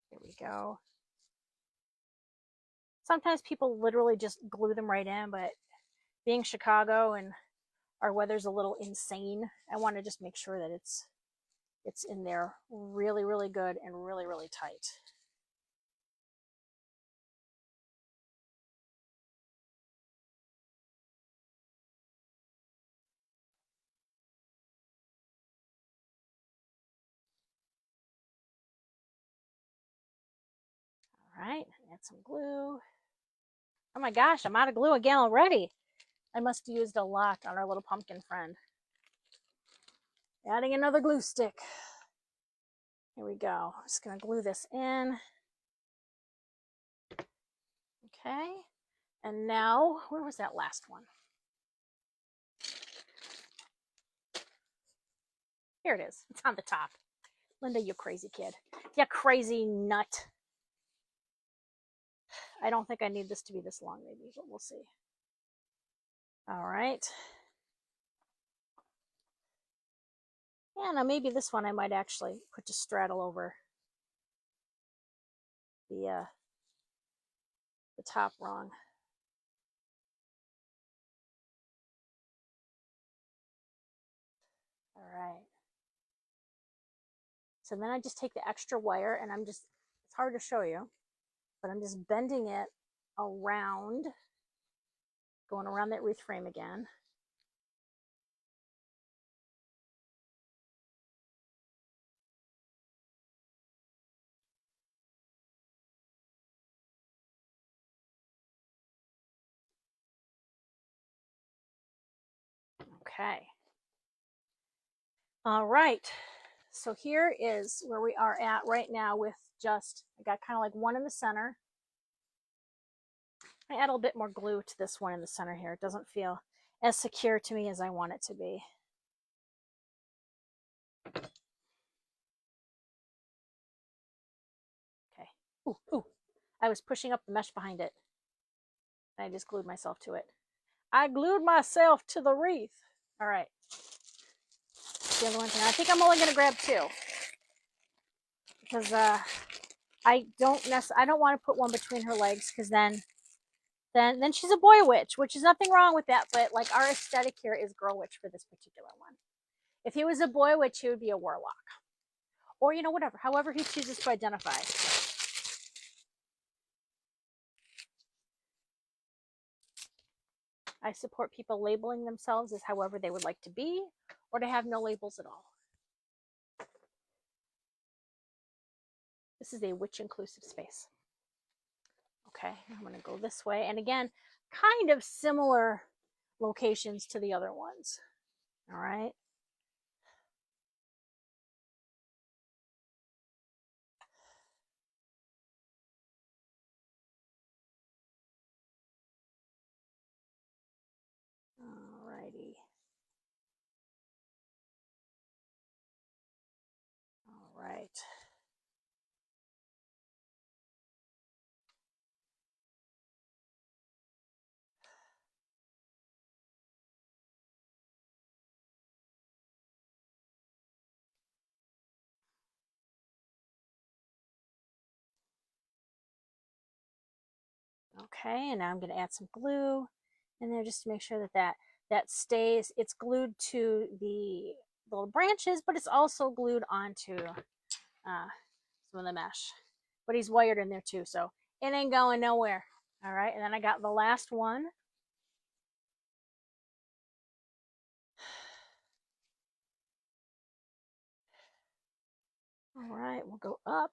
S1: Here we go. Sometimes people literally just glue them right in, but being Chicago and our weather's a little insane, I want to just make sure that it's in there really, really good and really, really tight. All right, add some glue. Oh my gosh, I'm out of glue again already. I must have used a lot on our little pumpkin friend. Adding another glue stick. Here we go. I'm just going to glue this in. Okay. And now, where was that last one? Here it is. It's on the top. Linda, you crazy kid. You crazy nut. I don't think I need this to be this long, maybe, but we'll see. All right. Yeah, now maybe this one I might actually put to straddle over the top rung. All right. So then I just take the extra wire and I'm just, it's hard to show you, but I'm just bending it around, going around that wreath frame again. Okay. All right. So here is where we are at right now with just, I got kind of like one in the center. I add a little bit more glue to this one in the center here. It doesn't feel as secure to me as I want it to be. Okay. Ooh, ooh. I was pushing up the mesh behind it. And I just glued myself to it. I glued myself to the wreath. All right. The other one thing. I think I'm only going to grab 2. Because I don't want to put one between her legs because then then she's a boy witch, which is nothing wrong with that. But like our aesthetic here is girl witch for this particular one. If he was a boy witch, he would be a warlock, or you know, whatever, however he chooses to identify. I support people labeling themselves as however they would like to be, or to have no labels at all. This is a witch inclusive space. Okay, I'm going to go this way. And again, kind of similar locations to the other ones. All right. All righty. All right. Okay, and now I'm going to add some glue in there just to make sure that stays. It's glued to the little branches, but it's also glued onto some of the mesh. But he's wired in there too, so it ain't going nowhere. All right, and then I got the last one. All right, we'll go up.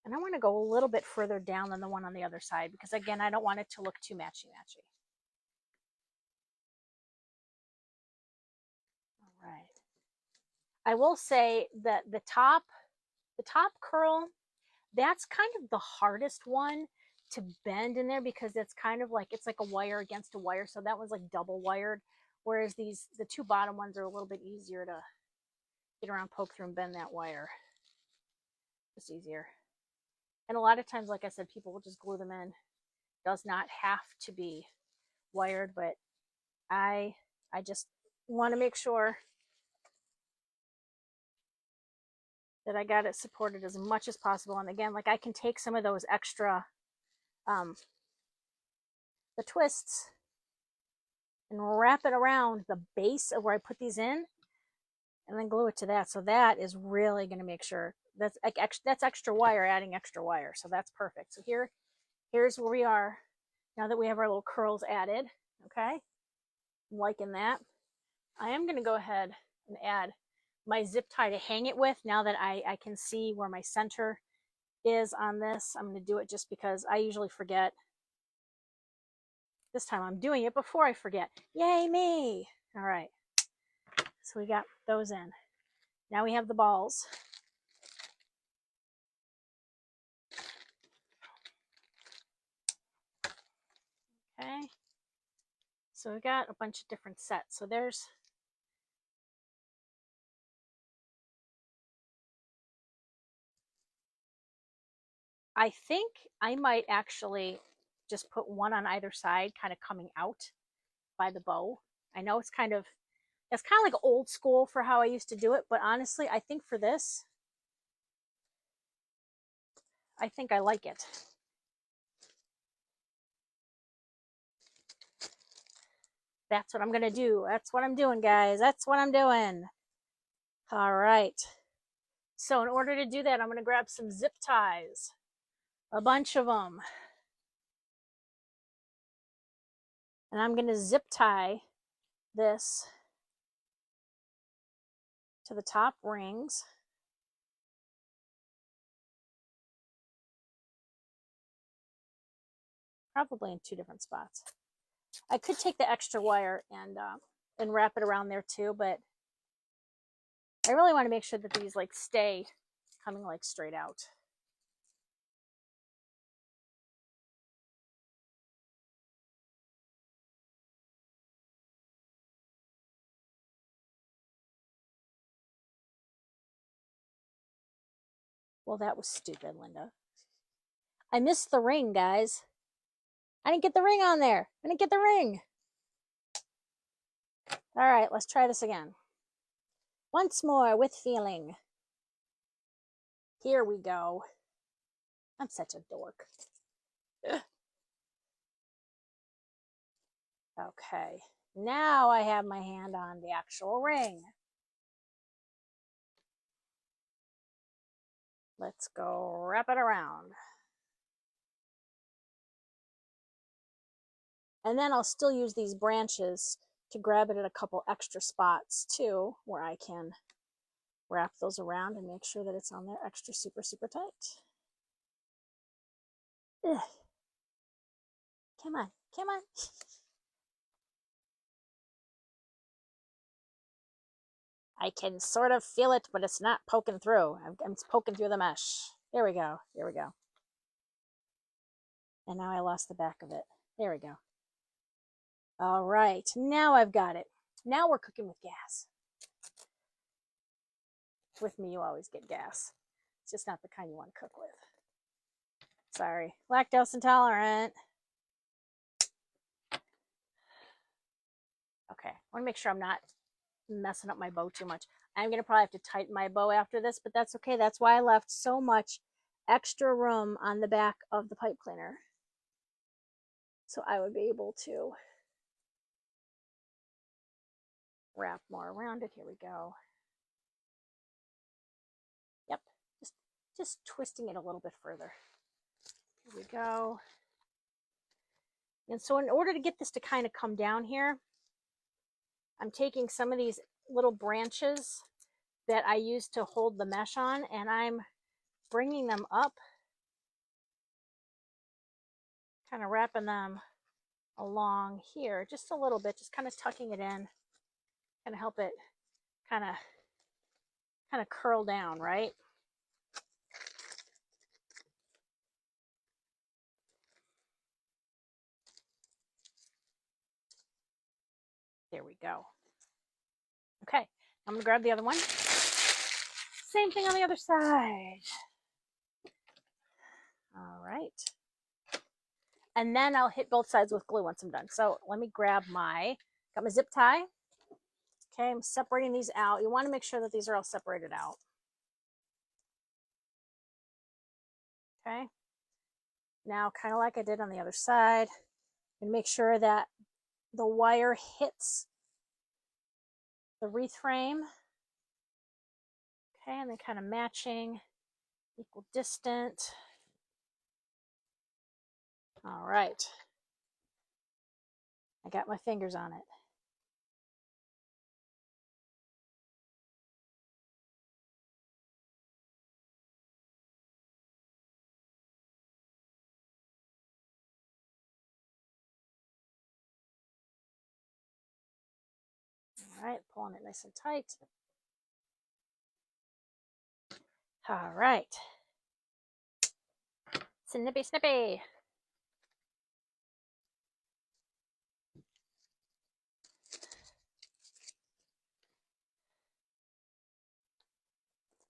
S1: And I want to go a little bit further down than the one on the other side because, again, I don't want it to look too matchy-matchy. All right. I will say that the top curl, that's kind of the hardest one to bend in there because it's kind of like, it's like a wire against a wire. So that one's like double wired. Whereas the two bottom ones are a little bit easier to get around, poke through, and bend that wire. Just easier. And a lot of times, like I said, people will just glue them in. Does not have to be wired, but I just want to make sure that I got it supported as much as possible. And again, like I can take some of those extra, the twists, and wrap it around the base of where I put these in, and then glue it to that. So that is really going to make sure that's extra wire, adding extra wire. So that's perfect. So here's where we are now that we have our little curls added. Okay, I'm liking that. I am going to go ahead and add my zip tie to hang it with now that I can see where my center is on this. I'm going to do it just because I usually forget. This time I'm doing it before I forget. Yay me! All right. So we got those in. Now we have the balls. Okay. So we got a bunch of different sets. So there's I think I might actually just put one on either side, kind of coming out by the bow. I know it's kind of like old school for how I used to do it, but honestly, I think for this, I think I like it. That's what I'm going to do. That's what I'm doing, guys. That's what I'm doing. All right. So in order to do that, I'm going to grab some zip ties, a bunch of them. And I'm going to zip tie this to the top rings. Probably in two different spots. I could take the extra wire and wrap it around there too, but I really want to make sure that these like stay coming like straight out. Well, that was stupid, Linda. I missed the ring, guys. I didn't get the ring on there. I didn't get the ring. All right, let's try this again. Once more with feeling. Here we go. I'm such a dork. Ugh. Okay, now I have my hand on the actual ring. Let's go wrap it around. And then I'll still use these branches to grab it at a couple extra spots too, where I can wrap those around and make sure that it's on there extra super, super tight. Ugh. Come on, come on. I can sort of feel it, but it's not poking through. I'm poking through the mesh. There we go. There we go. And now I lost the back of it. There we go. All right, now I've got it. Now we're cooking with gas. With me, you always get gas. It's just not the kind you want to cook with. Sorry, lactose intolerant. Okay, I want to make sure I'm not messing up my bow too much. I'm going to probably have to tighten my bow after this, but that's okay. That's why I left so much extra room on the back of the pipe cleaner. So I would be able to wrap more around it. Here we go. Yep, just twisting it a little bit further. Here we go. And so in order to get this to kind of come down here, I'm taking some of these little branches that I used to hold the mesh on, and I'm bringing them up, kind of wrapping them along here just a little bit, just kind of tucking it in, kind of help it kind of curl down, right? There we go. Okay, I'm gonna grab the other one. Same thing on the other side. All right. And then I'll hit both sides with glue once I'm done. So let me grab got my zip tie. Okay, I'm separating these out. You want to make sure that these are all separated out. Okay. Now, kind of like I did on the other side, and make sure that the wire hits the wreath frame. Okay, and then kind of matching, equal distant. All right. I got my fingers on it. All right, pulling it nice and tight. All right. Snippy, snippy.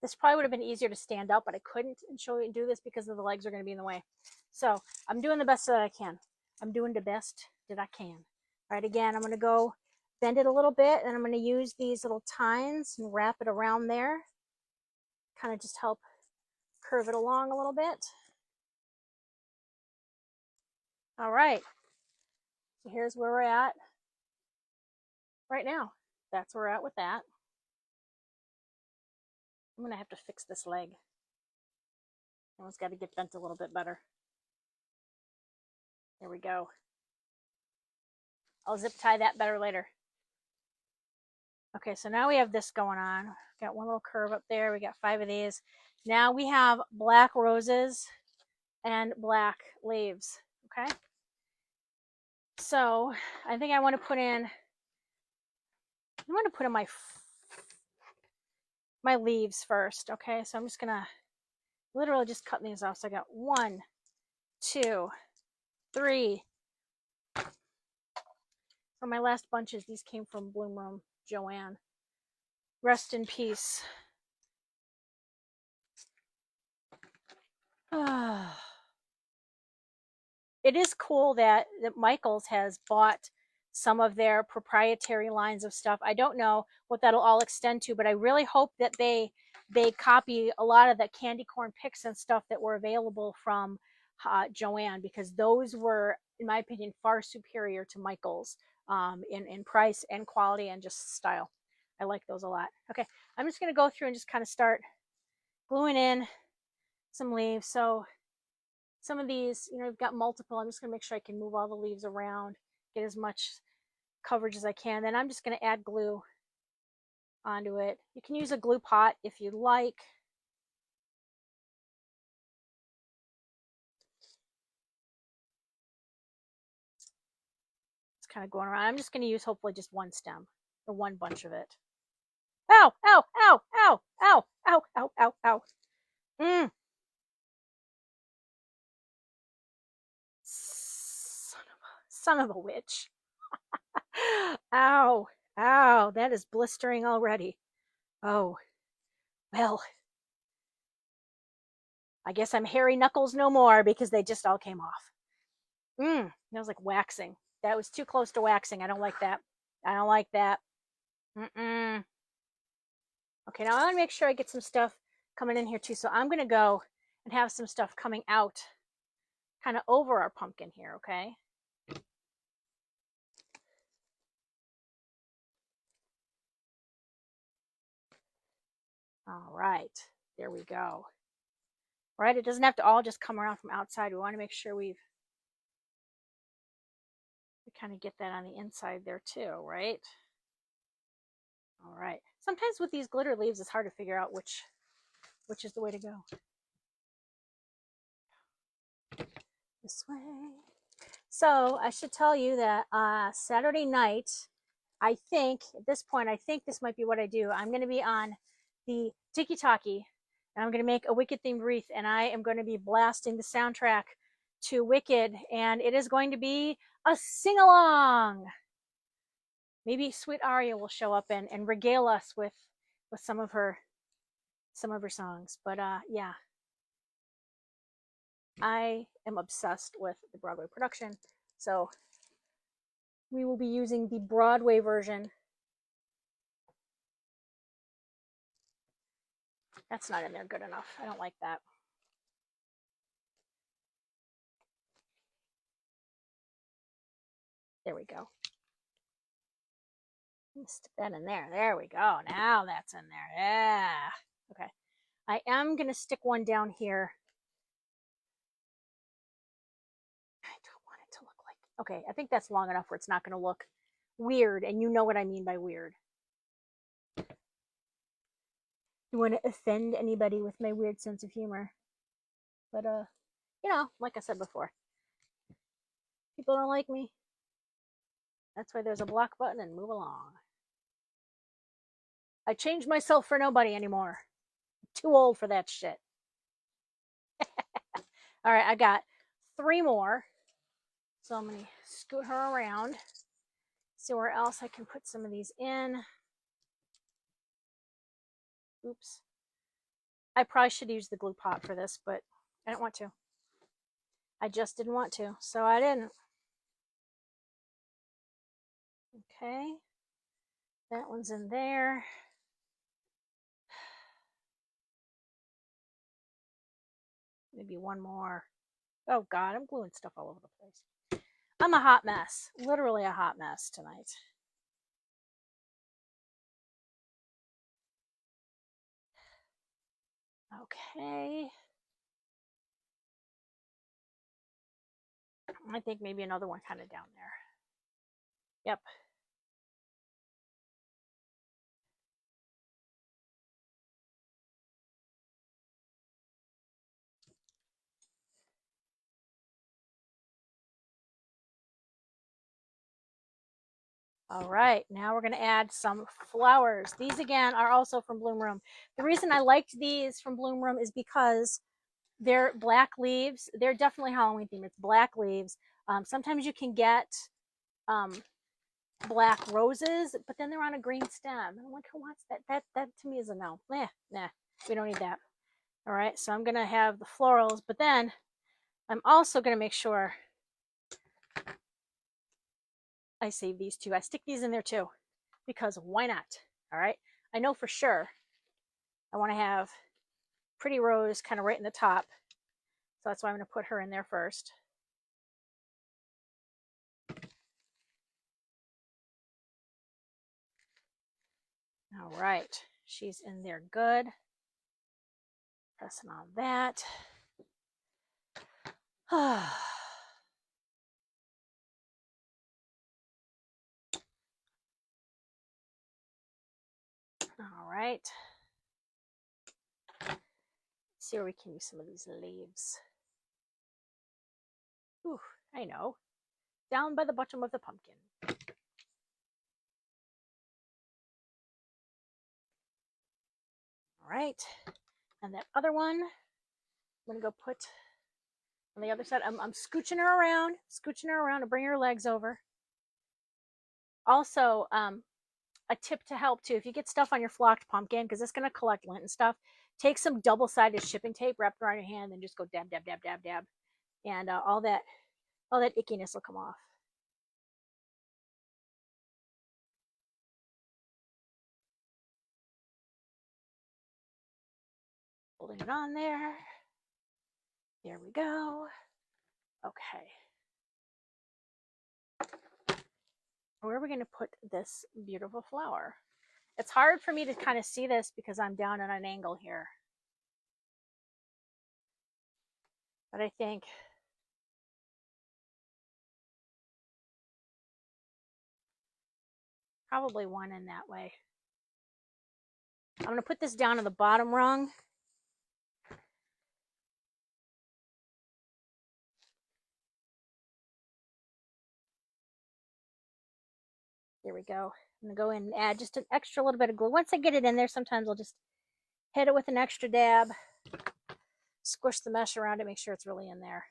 S1: This probably would have been easier to stand up, but I couldn't and show you and do this because of the legs are going to be in the way. So I'm doing the best that I can. I'm doing the best that I can. All right, again, I'm going to go bend it a little bit, and I'm going to use these little tines and wrap it around there. Kind of just help curve it along a little bit. All right. So here's where we're at right now. That's where we're at with that. I'm going to have to fix this leg. It's got to get bent a little bit better. There we go. I'll zip tie that better later. Okay, so now we have this going on. Got one little curve up there. We got 5 of these. Now we have black roses and black leaves. Okay. So I think I want to put in my leaves first. Okay, so I'm just gonna literally just cut these off. So I got 1, 2, 3. For my last bunches, these came from Bloom Room Joanne. Rest in peace. It is cool that Michaels has bought some of their proprietary lines of stuff. I don't know what that'll all extend to, but I really hope that they copy a lot of the candy corn picks and stuff that were available from Joanne, because those were in my opinion, far superior to Michael's in price and quality and just style. I like those a lot. Okay, I'm just going to go through and just kind of start gluing in some leaves. So some of these, you know, I've got multiple. I'm just going to make sure I can move all the leaves around, get as much coverage as I can. Then I'm just going to add glue onto it. You can use a glue pot if you like. It's kind of going around. I'm just going to use hopefully just one stem or one bunch of it. Ow, ow, ow, ow, ow, ow, ow, ow, ow. Son of a witch. Ow, ow, that is blistering already. Oh, well, I guess I'm hairy knuckles no more because they just all came off. That was like waxing. That was too close to waxing. I don't like that. I don't like that. Okay, now I want to make sure I get some stuff coming in here too. So I'm going to go and have some stuff coming out kind of over our pumpkin here, okay? All right, there we go. All right, it doesn't have to all just come around from outside. We want to make sure we kind of get that on the inside there too, right? All right. Sometimes with these glitter leaves, it's hard to figure out which is the way to go. This way. So I should tell you that Saturday night, I think at this point, I think this might be what I do. I'm going to be on the Tiki Talkie, and I'm going to make a Wicked themed wreath, and I am going to be blasting the soundtrack to Wicked, and it is going to be a sing along. Maybe Sweet Aria will show up and regale us with some of her songs. But yeah, I am obsessed with the Broadway production, so we will be using the Broadway version. That's not in there good enough. I don't like that. There we go. Stick that in there. There we go. Now that's in there. Yeah. Okay. I am going to stick one down here. I don't want it to look like... Okay, I think that's long enough where it's not going to look weird, and you know what I mean by weird. You want to offend anybody with my weird sense of humor. But, you know, like I said before, people don't like me. That's why there's a block button and move along. I changed myself for nobody anymore. I'm too old for that shit. All right, I got 3 more. So I'm going to scoot her around. See where else I can put some of these in. Oops. I probably should use the glue pot for this, but I didn't want to. I just didn't want to, so I didn't. Okay. That one's in there. Maybe one more. Oh God, I'm gluing stuff all over the place. I'm a hot mess. Literally a hot mess tonight. Okay. I think maybe another one kind of down there. Yep. All right, now we're going to add some flowers. These again are also from Bloom Room. The reason I liked these from Bloom Room is because they're black leaves. They're definitely Halloween themed. It's black leaves. Sometimes you can get black roses, but then they're on a green stem. I'm like, who wants that? That to me is a no. Nah, we don't need that. All right, so I'm going to have the florals, but then I'm also going to make sure I save these two. I stick these in there too, because why not? All right. I know for sure I want to have Pretty Rose kind of right in the top. So that's why I'm going to put her in there first. All right, she's in there good. Pressing on that. All right. Let's see where we can use some of these leaves. Ooh, I know. Down by the bottom of the pumpkin. All right. And that other one, I'm going to go put on the other side. I'm scooching her around and bring her legs over. Also, a tip to help too, if you get stuff on your flocked pumpkin, because it's going to collect lint and stuff, take some double-sided shipping tape, wrap it around your hand, and just go dab, dab, dab, dab, dab. And all that ickiness will come off. Holding it on there. There we go. Okay. Where are we going to put this beautiful flower? It's hard for me to kind of see this because I'm down at an angle here. But I think probably one in that way. I'm going to put this down on the bottom rung. There we go. I'm going to go in and add just an extra little bit of glue. Once I get it in there, sometimes I'll just hit it with an extra dab, squish the mesh around it, make sure it's really in there.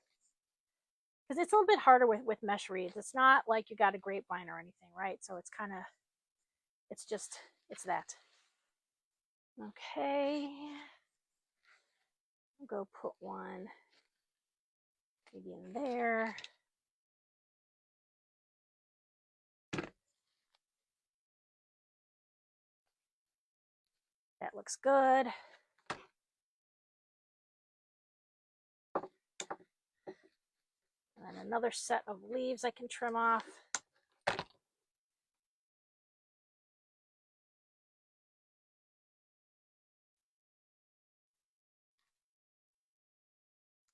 S1: Because it's a little bit harder with mesh wreaths. It's not like you got a grapevine or anything, right? So it's kind of, it's that. Okay. I'll go put one maybe in there. That looks good. And then another set of leaves I can trim off.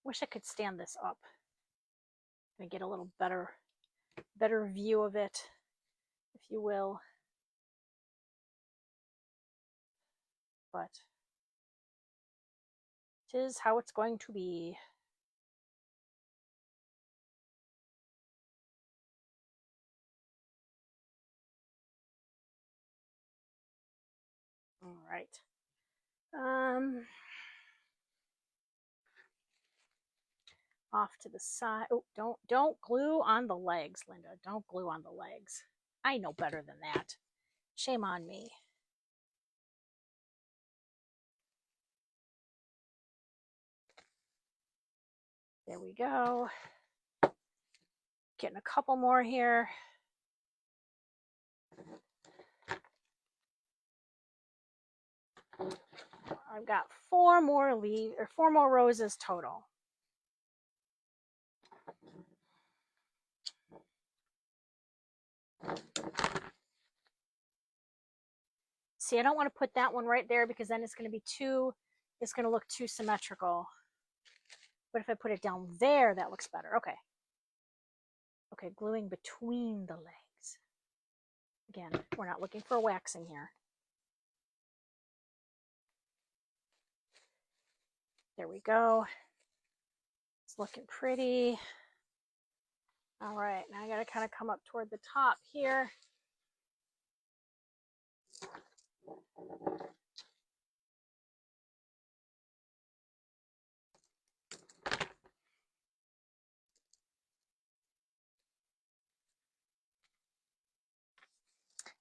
S1: Wish I could stand this up and get a little better view of it, if you will. But it is how it's going to be. All right. Off to the side. Oh, don't glue on the legs, Linda. Don't glue on the legs. I know better than that. Shame on me. There we go. Getting a couple more here. I've got 4 more leaves, or 4 more roses total. See, I don't want to put that one right there because then it's going to be it's going to look too symmetrical. But if I put it down there, that looks better. Okay. Okay, gluing between the legs. Again, we're not looking for waxing here. There we go. It's looking pretty. All right, now I got to kind of come up toward the top here.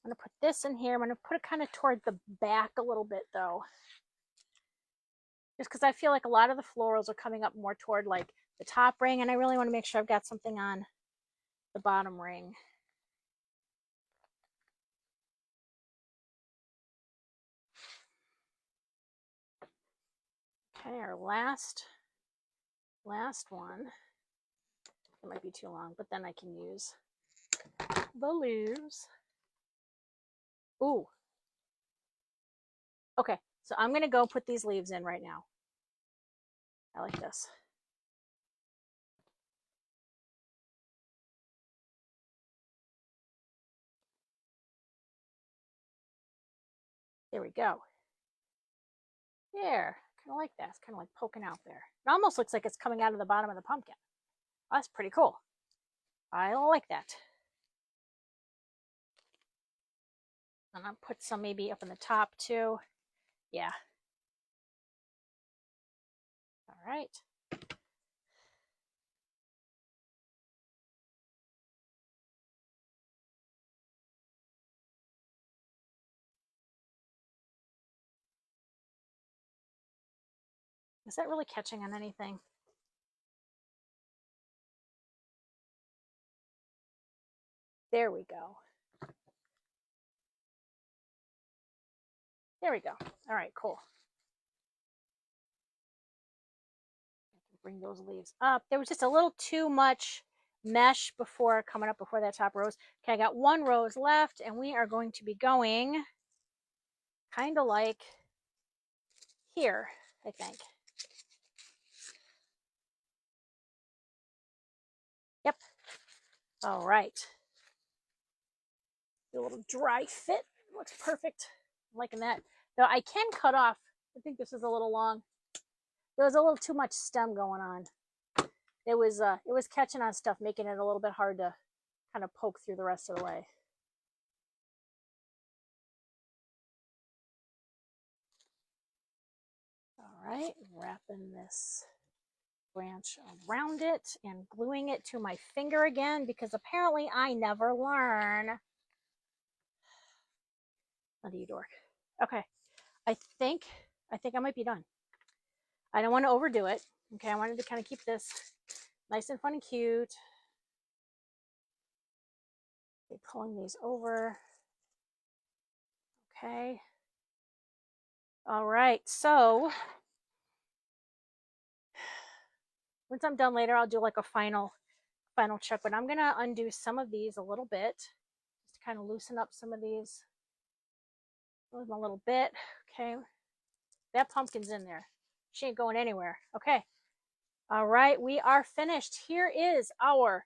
S1: I'm going to put this in here. I'm going to put it kind of toward the back a little bit though. Just because I feel like a lot of the florals are coming up more toward like the top ring, and I really want to make sure I've got something on the bottom ring. Okay, our last one. It might be too long, but then I can use the leaves. Ooh, Okay, so I'm gonna go put these leaves in right now. I like this. There we go. There, kind of like that. It's kind of like poking out there. It almost looks like it's coming out of the bottom of the pumpkin. That's pretty cool. I like that. And I'll put some maybe up in the top too. Yeah. All right. Is that really catching on anything? There we go. There we go. All right, cool. Bring those leaves up. There was just a little too much mesh before coming up before that top rose. Okay, I got one rose left, and we are going to be going kind of like here, I think. Yep. All right. Do a little dry fit. Looks perfect. I'm liking that. Though I can cut off. I think this is a little long. There was a little too much stem going on. It was catching on stuff, making it a little bit hard to kind of poke through the rest of the way. All right, wrapping this branch around it and gluing it to my finger again because apparently I never learn. Under you, dork. Okay, I think I might be done. I don't want to overdo it. Okay, I wanted to kind of keep this nice and fun and cute. Okay, pulling these over. Okay. All right, so once I'm done later, I'll do like a final check, but I'm gonna undo some of these a little bit just to kind of loosen up some of these. Move them a little bit. Okay, that pumpkin's in there. She ain't going anywhere. Okay. All right, we are finished. Here is our,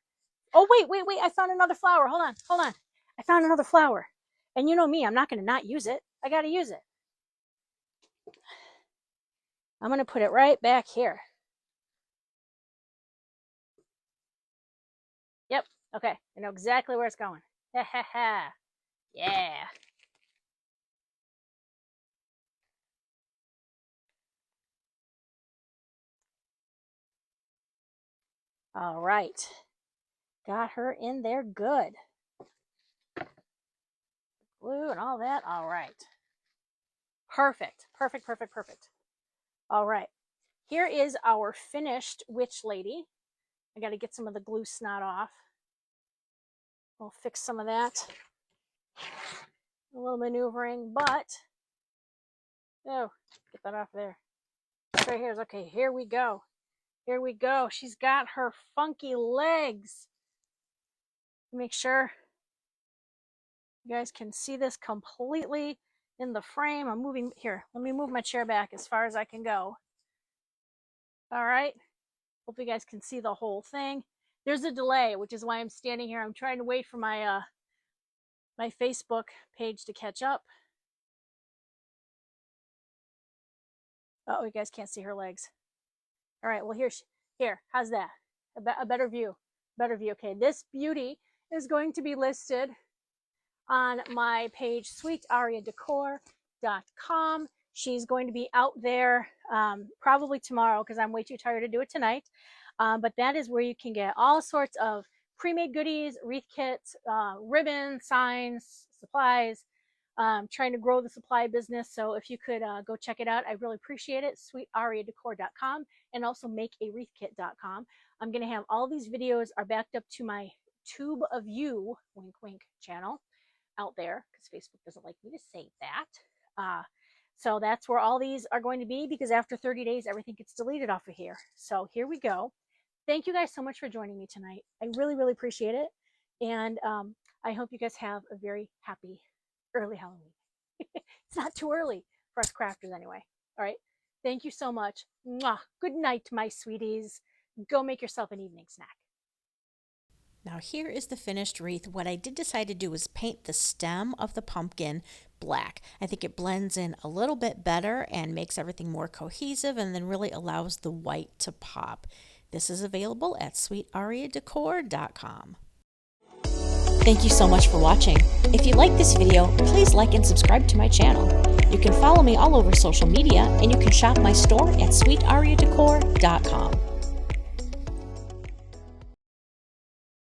S1: oh, wait. I found another flower. Hold on. I found another flower. And you know me, I'm not going to not use it. I got to use it. I'm going to put it right back here. Yep. Okay. I know exactly where it's going. Ha ha ha. Yeah. All right. Got her in there good. Glue and all that. All right. Perfect. All right. Here is our finished witch lady. I got to get some of the glue snot off. We'll fix some of that. A little maneuvering, but oh, get that off there. Right here is okay. Here we go. She's got her funky legs. Make sure you guys can see this completely in the frame. I'm moving here. Let me move my chair back as far as I can go. All right. Hope you guys can see the whole thing. There's a delay, which is why I'm standing here. I'm trying to wait for my my Facebook page to catch up. Oh, you guys can't see her legs. All right, well, here, how's that? A better view. Okay, this beauty is going to be listed on my page, sweetariadecor.com. She's going to be out there probably tomorrow because I'm way too tired to do it tonight. But that is where you can get all sorts of pre-made goodies, wreath kits, ribbons, signs, supplies. Trying to grow the supply business. So if you could go check it out, I really appreciate it. sweetariadecor.com and also makeawreathkit.com. I'm going to have all these videos are backed up to my Tube of You, wink, wink, channel out there because Facebook doesn't like me to say that. So that's where all these are going to be because after 30 days, everything gets deleted off of here. So here we go. Thank you guys so much for joining me tonight. I really, really appreciate it. And I hope you guys have a very happy early Halloween. It's not too early. for us crafters anyway. All right. Thank you so much. Mwah. Good night, my sweeties. Go make yourself an evening snack.
S2: Now here is the finished wreath. What I did decide to do was paint the stem of the pumpkin black. I think it blends in a little bit better and makes everything more cohesive and then really allows the white to pop. This is available at sweetariadecor.com. Thank you so much for watching. If you like this video, please like and subscribe to my channel. You can follow me all over social media and you can shop my store at sweetariadecor.com.